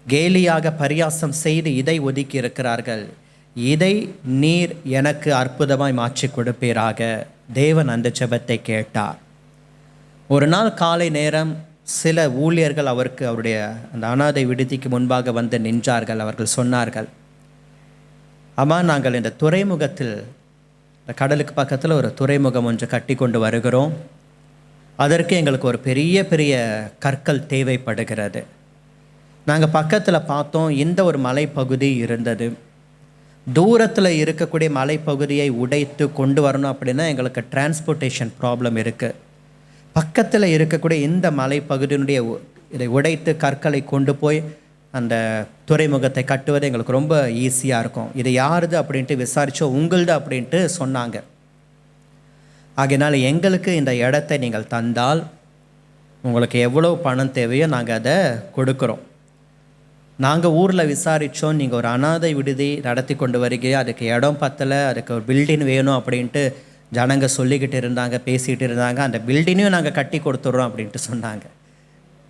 கேலியாக பரியாசம் செய்து இதை ஒதுக்கி இருக்கிறார்கள். இதை நீர் எனக்கு அற்புதமாய் மாற்றி கொடுப்பீராக. தேவன் அந்த ஜெபத்தை கேட்டார். ஒரு நாள் காலை நேரம் சில ஊழியர்கள் அவருடைய அந்த அனாதை விடுதிக்கு முன்பாக வந்து நின்றார்கள். அவர்கள் சொன்னார்கள், அம்மா, நாங்கள் இந்த துறைமுகத்தில், இந்த கடலுக்கு பக்கத்தில் ஒரு துறைமுகம் ஒன்று கட்டி கொண்டு வருகிறோம். அதற்கு எங்களுக்கு ஒரு பெரிய பெரிய கற்கள் தேவைப்படுகிறது. நாங்கள் பக்கத்தில் பார்த்தோம், இந்த ஒரு மலைப்பகுதி இருந்தது. தூரத்தில் இருக்கக்கூடிய மலைப்பகுதியை உடைத்து கொண்டு வரணும் அப்படின்னா எங்களுக்கு டிரான்ஸ்போர்ட்டேஷன் ப்ராப்ளம் இருக்குது. பக்கத்தில் இருக்கக்கூடிய இந்த மலைப்பகுதியினுடைய இதை உடைத்து கற்களை கொண்டு போய் அந்த துறைமுகத்தை கட்டுவது எங்களுக்கு ரொம்ப ஈஸியாக இருக்கும். இது யாருது அப்படின்ட்டு விசாரித்தோம். உங்களுது அப்படின்ட்டு சொன்னாங்க. ஆகையினால் எங்களுக்கு இந்த இடத்தை நீங்கள் தந்தால் உங்களுக்கு எவ்வளோ பணம் தேவையோ நாங்கள் அதை கொடுக்குறோம். நாங்கள் ஊரில் விசாரித்தோம், நீங்கள் ஒரு அனாதை விடுதி நடத்தி கொண்டு வருகிறீங்க, அதுக்கு இடம் பத்தலை, அதுக்கு ஒரு பில்டிங் வேணும் அப்படின்ட்டு ஜனங்க சொல்லிக்கிட்டு இருந்தாங்க, பேசிக்கிட்டு இருந்தாங்க. அந்த பில்டிங்கையும் நாங்கள் கட்டி கொடுத்துட்றோம் அப்படின்ட்டு சொன்னாங்க.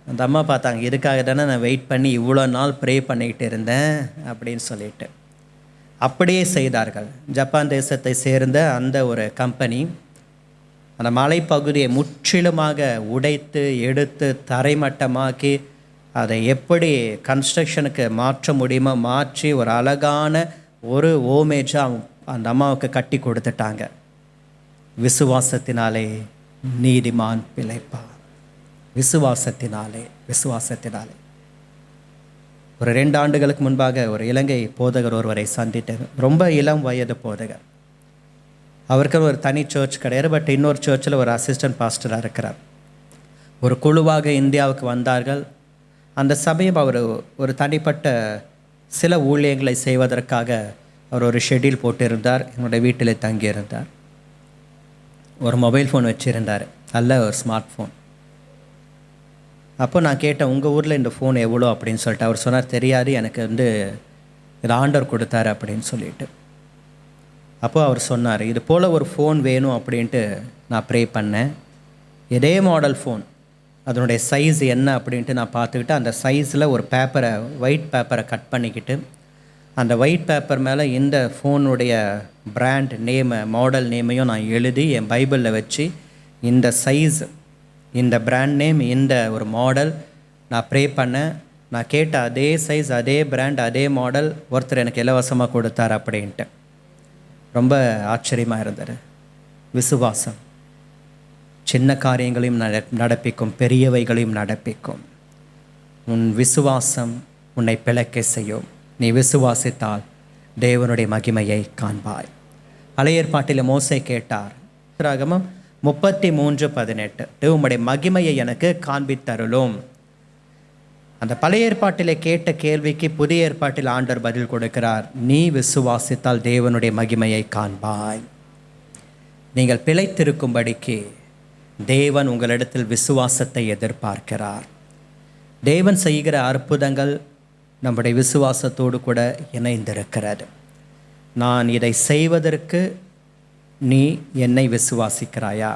அந்த அம்மா பார்த்தாங்க, இதுக்காக தானே நான் வெயிட் பண்ணி இவ்வளோ நாள் ப்ரே பண்ணிக்கிட்டு இருந்தேன் அப்படின்னு சொல்லிட்டு. அப்படியே செய்தார்கள். ஜப்பான் தேசத்தை சேர்ந்த அந்த ஒரு கம்பெனி அந்த மலைப்பகுதியை முற்றிலுமாக உடைத்து எடுத்து தரைமட்டமாக்கி அதை எப்படி கன்ஸ்ட்ரக்ஷனுக்கு மாற்ற முடியுமோ மாற்றி ஒரு அழகான ஒரு ஓமேஜாக அந்த அம்மாவுக்கு கட்டி கொடுத்துட்டாங்க. விசுவாசத்தினாலே நீதிமான் பிழைப்பான். விசுவாசத்தினாலே. ஒரு 2 ஆண்டுகளுக்கு முன்பாக ஒரு இலங்கை போதகர் ஒருவரை சந்தித்தேன். ரொம்ப இளம் வயது போதகர். அவருக்கு ஒரு தனி சர்ச் கிடையாது, பட் இன்னொரு சர்ச்சில் ஒரு அசிஸ்டன்ட் பாஸ்டராக இருக்கிறார். ஒரு குழுவாக இந்தியாவுக்கு வந்தார்கள். அந்த சமயம் அவர் ஒரு தனிப்பட்ட சில ஊழியங்களை செய்வதற்காக அவர் ஒரு ஷெட்யூல் போட்டிருந்தார். என்னுடைய வீட்டில் தங்கியிருந்தார். ஒரு மொபைல் ஃபோன் வச்சுருந்தார், நல்ல ஒரு ஸ்மார்ட் ஃபோன். அப்போ நான் கேட்டேன், உங்கள் ஊரில் இந்த ஃபோன் எவ்வளோ அப்படின்னு சொல்லிட்டு. அவர் சொன்னார், தெரியாது, எனக்கு இது ஆண்டவர் கொடுத்தாரு அப்படின்னு சொல்லிட்டு. அப்போது அவர் சொன்னார், இது போல் ஒரு ஃபோன் வேணும் அப்படின்ட்டு நான் ப்ரே பண்ணேன். இதே மாடல் ஃபோன், அதனுடைய சைஸ் என்ன அப்படின்ட்டு நான் பார்த்துக்கிட்டு அந்த சைஸில் ஒரு பேப்பரை, ஒயிட் பேப்பரை கட் பண்ணிக்கிட்டு அந்த ஒயிட் பேப்பர் மேலே இந்த ஃபோனுடைய பிராண்ட் நேமை, மாடல் நேமையும் நான் எழுதி என் பைபிளில் வச்சு இந்த சைஸ், இந்த பிராண்ட் நேம், இந்த ஒரு மாடல் நான் ப்ரே பண்ணேன். நான் கேட்ட அதே சைஸ், அதே பிராண்ட், அதே மாடல் ஒருத்தர் எனக்கு இலவசமாக கொடுத்தார் அப்படின்ட்டு. ரொம்ப ஆச்சரியமாக இருந்தார். விசுவாசம் சின்ன காரியங்களையும் நடப்பிக்கும், பெரியவைகளையும் நடப்பிக்கும். உன் விசுவாசம் உன்னை பிழைக்க செய்யும். நீ விசுவாசித்தால் தேவனுடைய மகிமையை காண்பாய். பழைய ஏற்பாட்டில் மோசே கேட்டார், ராகமம் 33:18, உம்முடைய மகிமையை எனக்கு காண்பித்தருளும். அந்த பழைய ஏற்பாட்டிலே கேட்ட கேள்விக்கு புதிய ஏற்பாட்டில் ஆண்டவர் பதில் கொடுக்கிறார், நீ விசுவாசித்தால் தேவனுடைய மகிமையை காண்பாய். நீங்கள் பிழைத்திருக்கும்படிக்கு தேவன் உங்களிடத்தில் விசுவாசத்தை எதிர்பார்க்கிறார். தேவன் செய்கிற அற்புதங்கள் நம்முடைய விசுவாசத்தோடு கூட இணைந்திருக்கிறது. நான் இதை செய்வதற்கு நீ என்னை விசுவாசிக்கிறாயா?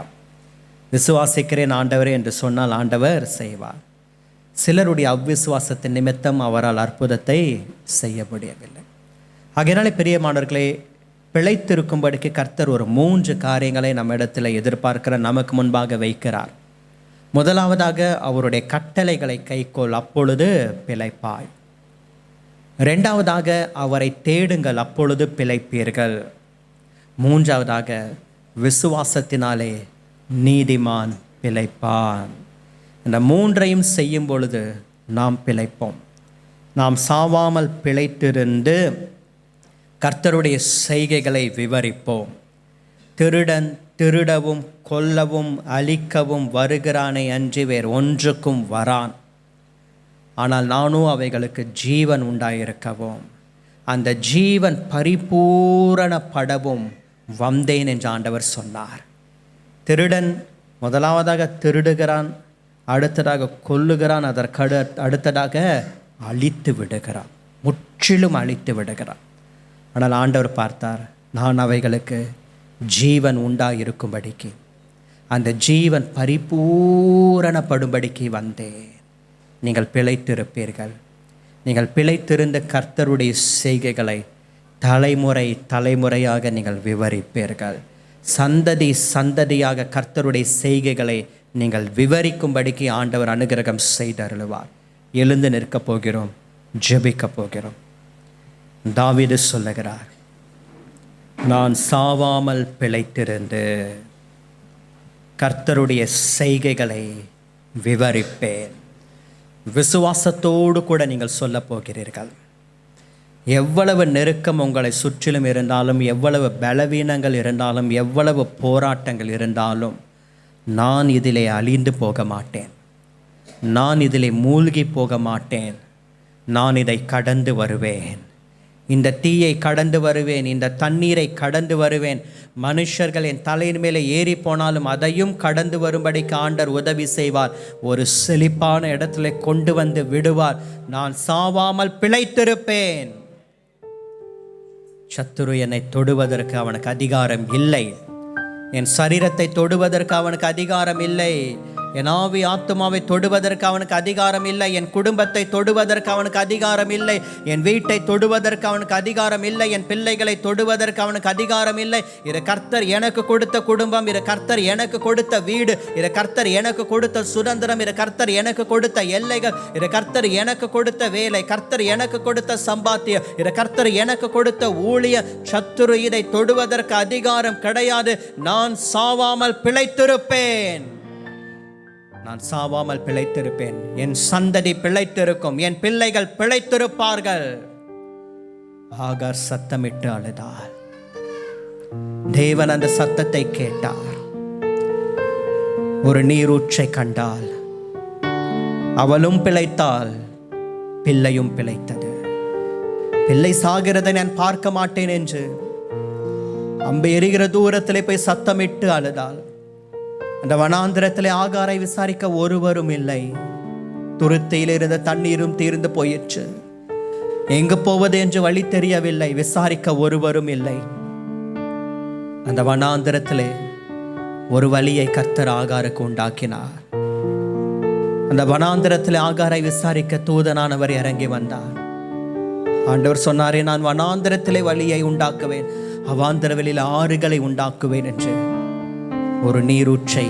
விசுவாசிக்கிறேன் ஆண்டவரே என்று சொன்னால் ஆண்டவர் செய்வார். சிலருடைய அவ்விசுவாசத்தின் நிமித்தம் அவரால் அற்புதத்தை செய்ய முடியவில்லை. ஆகையினாலே பிரியமானவர்களே, பிழைத்திருக்கும்படிக்கு கர்த்தர் ஒரு 3 காரியங்களை நம்ம இடத்துல எதிர்பார்க்கிற, நமக்கு முன்பாக வைக்கிறார். முதலாவதாக அவருடைய கட்டளைகளை கைக்கொள், அப்பொழுது பிழைப்பாய். 2வதாக அவரை தேடுங்கள், அப்பொழுது பிழைப்பீர்கள். 3வதாக விசுவாசத்தினாலே நீதிமான் பிழைப்பான். இந்த 3ஐயும் செய்யும் பொழுது நாம் பிழைப்போம். நாம் சாவாமல் பிழைத்திருந்து கர்த்தருடைய செய்கைகளை விவரிப்போம். திருடன் திருடவும் கொல்லவும் அழிக்கவும் வருகிறானே அன்றி வேறு ஒன்றுக்கும் வரான். ஆனால் நானும் அவைகளுக்கு ஜீவன் உண்டாயிருக்கவும் அந்த ஜீவன் பரிபூரணப்படவும் வந்தேன் என்று ஆண்டவர் சொன்னார். திருடன் முதலாவதாக திருடுகிறான், அடுத்ததாக கொல்லுகிறான், அதற்கு அடுத்ததாக அழித்து விடுகிறான், முற்றிலும் அழித்து விடுகிறான். ஆனால் ஆண்டவர் பார்த்தார், நான் அவைகளுக்கு ஜீவன் உண்டாயிருக்கும்படிக்கு, அந்த ஜீவன் பரிபூரணப்படும்படிக்கு வந்தேன். நீங்கள் பிழைத்திருப்பீர்கள். நீங்கள் பிழைத்திருந்த கர்த்தருடைய செய்கைகளை தலைமுறை தலைமுறையாக நீங்கள் விவரிப்பீர்கள். சந்ததி சந்ததியாக கர்த்தருடைய செய்கைகளை நீங்கள் விவரிக்கும்படிக்கு ஆண்டவர் அனுகிரகம் செய்தருளுவார். எழுந்து நிற்கப் போகிறோம், ஜெபிக்கப் போகிறோம். தாவீது சொல்லுகிறார், நான் சாவாமல் பிழைத்திருந்து கர்த்தருடைய செய்கைகளை விவரிப்பேன். விசுவாசத்தோடு கூட நீங்கள் சொல்ல போகிறீர்கள். எவ்வளவு நெருக்கம் உங்களை சுற்றிலும் இருந்தாலும், எவ்வளவு பலவீனங்கள் இருந்தாலும், எவ்வளவு போராட்டங்கள் இருந்தாலும், நான் இதிலே அழிந்து போக மாட்டேன், நான் இதிலே மூழ்கி போக மாட்டேன், நான் இதை கடந்து வருவேன், இந்த தீயை கடந்து வருவேன், இந்த தண்ணீரை கடந்து வருவேன். மனுஷர்கள் என் தலையின் மேலே ஏறி போனாலும் அதையும் கடந்து வரும்படிக்கு ஆண்டவர் உதவி செய்வார். ஒரு செழிப்பான இடத்துல கொண்டு வந்து விடுவார். நான் சாவாமல் பிழைத்திருப்பேன். சத்துரு என்னை தொடுவதற்கு அவனுக்கு அதிகாரம் இல்லை. என் சரீரத்தை தொடுவதற்கு அவனுக்கு அதிகாரம் இல்லை. என் ஆவி ஆத்துமாவை தொடுவதற்கு அவனுக்கு அதிகாரம் இல்லை. என் குடும்பத்தை தொடுவதற்கு அவனுக்கு அதிகாரம் இல்லை. என் வீட்டை தொடுவதற்கு அவனுக்கு அதிகாரம் இல்லை. என் பிள்ளைகளை தொடுவதற்கு அவனுக்கு அதிகாரம் இல்லை. இது கர்த்தர் எனக்கு கொடுத்த குடும்பம், இது கர்த்தர் எனக்கு கொடுத்த வீடு, இது கர்த்தர் எனக்கு கொடுத்த சுதந்திரம், இது கர்த்தர் எனக்கு கொடுத்த எல்லைகள், இது கர்த்தர் எனக்கு கொடுத்த வேலை, கர்த்தர் எனக்கு கொடுத்த சம்பாத்தியம், இது கர்த்தர் எனக்கு கொடுத்த ஊழிய. சத்துரு இதை தொடுவதற்கு அதிகாரம் கிடையாது. நான் சாவாமல் பிழைத்திருப்பேன். நான் சாவாமல் பிழைத்திருப்பேன். என் சந்ததி பிழைத்திருக்கும். என் பிள்ளைகள் பிழைத்திருப்பார்கள். ஆகார் சத்தமிட்டு அழுதாள். தேவன் அந்த சத்தத்தை கேட்டார். ஒரு நீரூற்றை கண்டாள். அவளும் பிழைத்தாள், பிள்ளையும் பிழைத்தது. பிள்ளை சாகிறதை நான் பார்க்க மாட்டேன் என்று அம்பு எரிகிற தூரத்திலே போய் சத்தமிட்டு அழுதாள். அந்த வனாந்திரத்திலே ஆகாரை விசாரிக்க ஒருவரும் இல்லை. துருத்தியில் இருந்த தண்ணீரும் தீர்ந்து போயிற்று. எங்கு போவது என்று வழி தெரியவில்லை. விசாரிக்க ஒருவரும் இல்லை. அந்த வனாந்திரத்திலே ஒரு வழியை கர்த்தர் ஆகாருக்கு உண்டாக்கினார். அந்த வனாந்திரத்திலே ஆகாரை விசாரிக்க தூதனானவர் இறங்கி வந்தார். ஆண்டவர் சொன்னாரே, நான் வனாந்திரத்திலே வழியை உண்டாக்குவேன், அவாந்திரவெளியில் ஆறுகளை உண்டாக்குவேன் என்று. ஒரு நீரூற்றை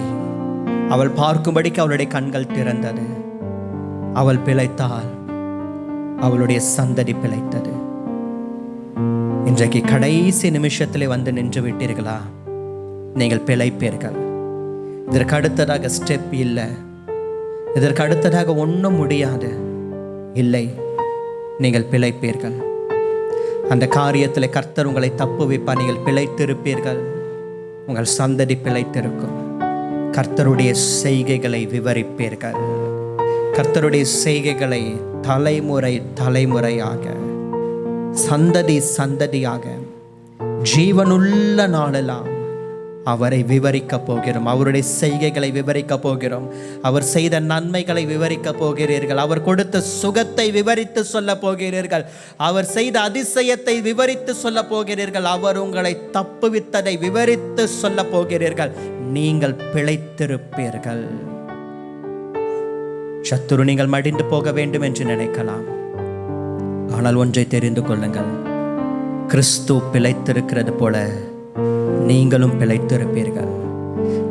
அவள் பார்க்கும்படிக்கு அவளுடைய கண்கள் திறந்தது. அவள் பிழைத்தாள். அவளுடைய சந்ததி பிழைத்தது. இன்றைக்கு கடைசி நிமிஷத்திலே வந்து நின்று விட்டீர்களா? நீங்கள் பிழைப்பீர்கள். இதற்கு அடுத்ததாக ஸ்டெப் இல்லை. இதற்கு அடுத்ததாக ஒன்றும் முடியாது. இல்லை, நீங்கள் பிழைப்பீர்கள். அந்த காரியத்தில் கர்த்தர் உங்களை தப்புவிப்பார். நீங்கள் பிழைத்திருப்பீர்கள். உங்கள் சந்ததி பிழைத்திருக்கும். கர்த்தருடைய செய்கைகளை விவரிப்பீர்கள். கர்த்தருடைய செய்கைகளை தலைமுறை தலைமுறையாக, சந்ததி சந்ததியாக, ஜீவனுள்ள நாளெல்லாம் அவரை விவரிக்க போகிறோம். அவருடைய செய்கைகளை விவரிக்க போகிறோம். அவர் செய்த நன்மைகளை விவரிக்க போகிறீர்கள். அவர் கொடுத்த சுகத்தை விவரித்து சொல்ல போகிறீர்கள். அவர் செய்த அதிசயத்தை விவரித்து சொல்ல போகிறீர்கள். அவர் உங்களை தப்புவித்ததை விவரித்து சொல்ல போகிறீர்கள். நீங்கள் பிழைத்திருப்பீர்கள். சத்துரு நீங்கள் மடிந்து போக வேண்டும் என்று நினைக்கலாம். ஆனால் ஒன்றை தெரிந்து கொள்ளுங்கள், கிறிஸ்து பிழைத்திருக்கிறது போல நீங்களும் பிழைத்திருப்பீர்கள்.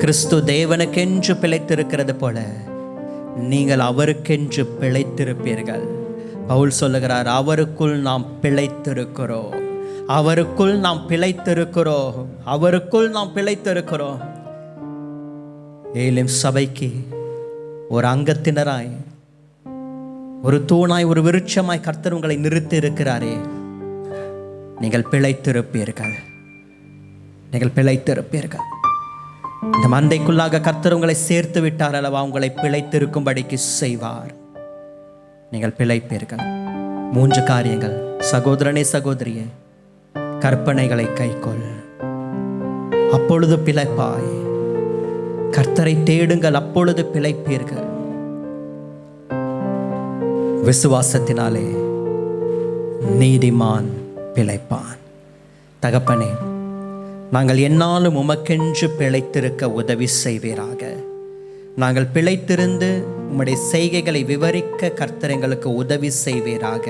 கிறிஸ்து தேவனுக்கென்று பிழைத்திருக்கிறது போல நீங்கள் அவருக்கென்று பிழைத்திருப்பீர்கள். பவுல் சொல்லுகிறார், அவருக்குள் நாம் பிழைத்திருக்கிறோம். அவருக்குள் நாம் பிழைத்திருக்கிறோம். அவருக்குள் நாம் பிழைத்திருக்கிறோம். ஏலிம் சபைக்கு ஒரு அங்கத்தினராய், ஒரு தூணாய், ஒரு விருட்சமாய் கர்த்தர் உங்களை நிறுத்தி இருக்கிறாரே. நீங்கள் பிழைத்திருப்பீர்கள். நீங்கள் பிழைத்திருப்பீர்கள். இந்த மந்தைக்குள்ளாக கர்த்தர் உங்களை சேர்த்து விட்டார் அல்லவா, உங்களை பிழைத்திருக்கும்படிக்கு செய்வார். நீங்கள் பிழைப்பீர்கள். 3 காரியங்கள். சகோதரனே, சகோதரியே, கற்பனைகளை கைக்கொள், அப்பொழுது பிழைப்பாய். கர்த்தரை தேடுங்கள், அப்பொழுது பிழைப்பீர்கள். விசுவாசத்தினாலே நீதிமான் பிழைப்பான். தகப்பனே, நாங்கள் என்னாலும் உமக்கென்று பிழைத்திருக்க உதவி செய்வீராக. நாங்கள் பிழைத்திருந்து உம்முடைய செய்கைகளை விவரிக்க கர்த்தர் எங்களுக்கு உதவி செய்வீராக.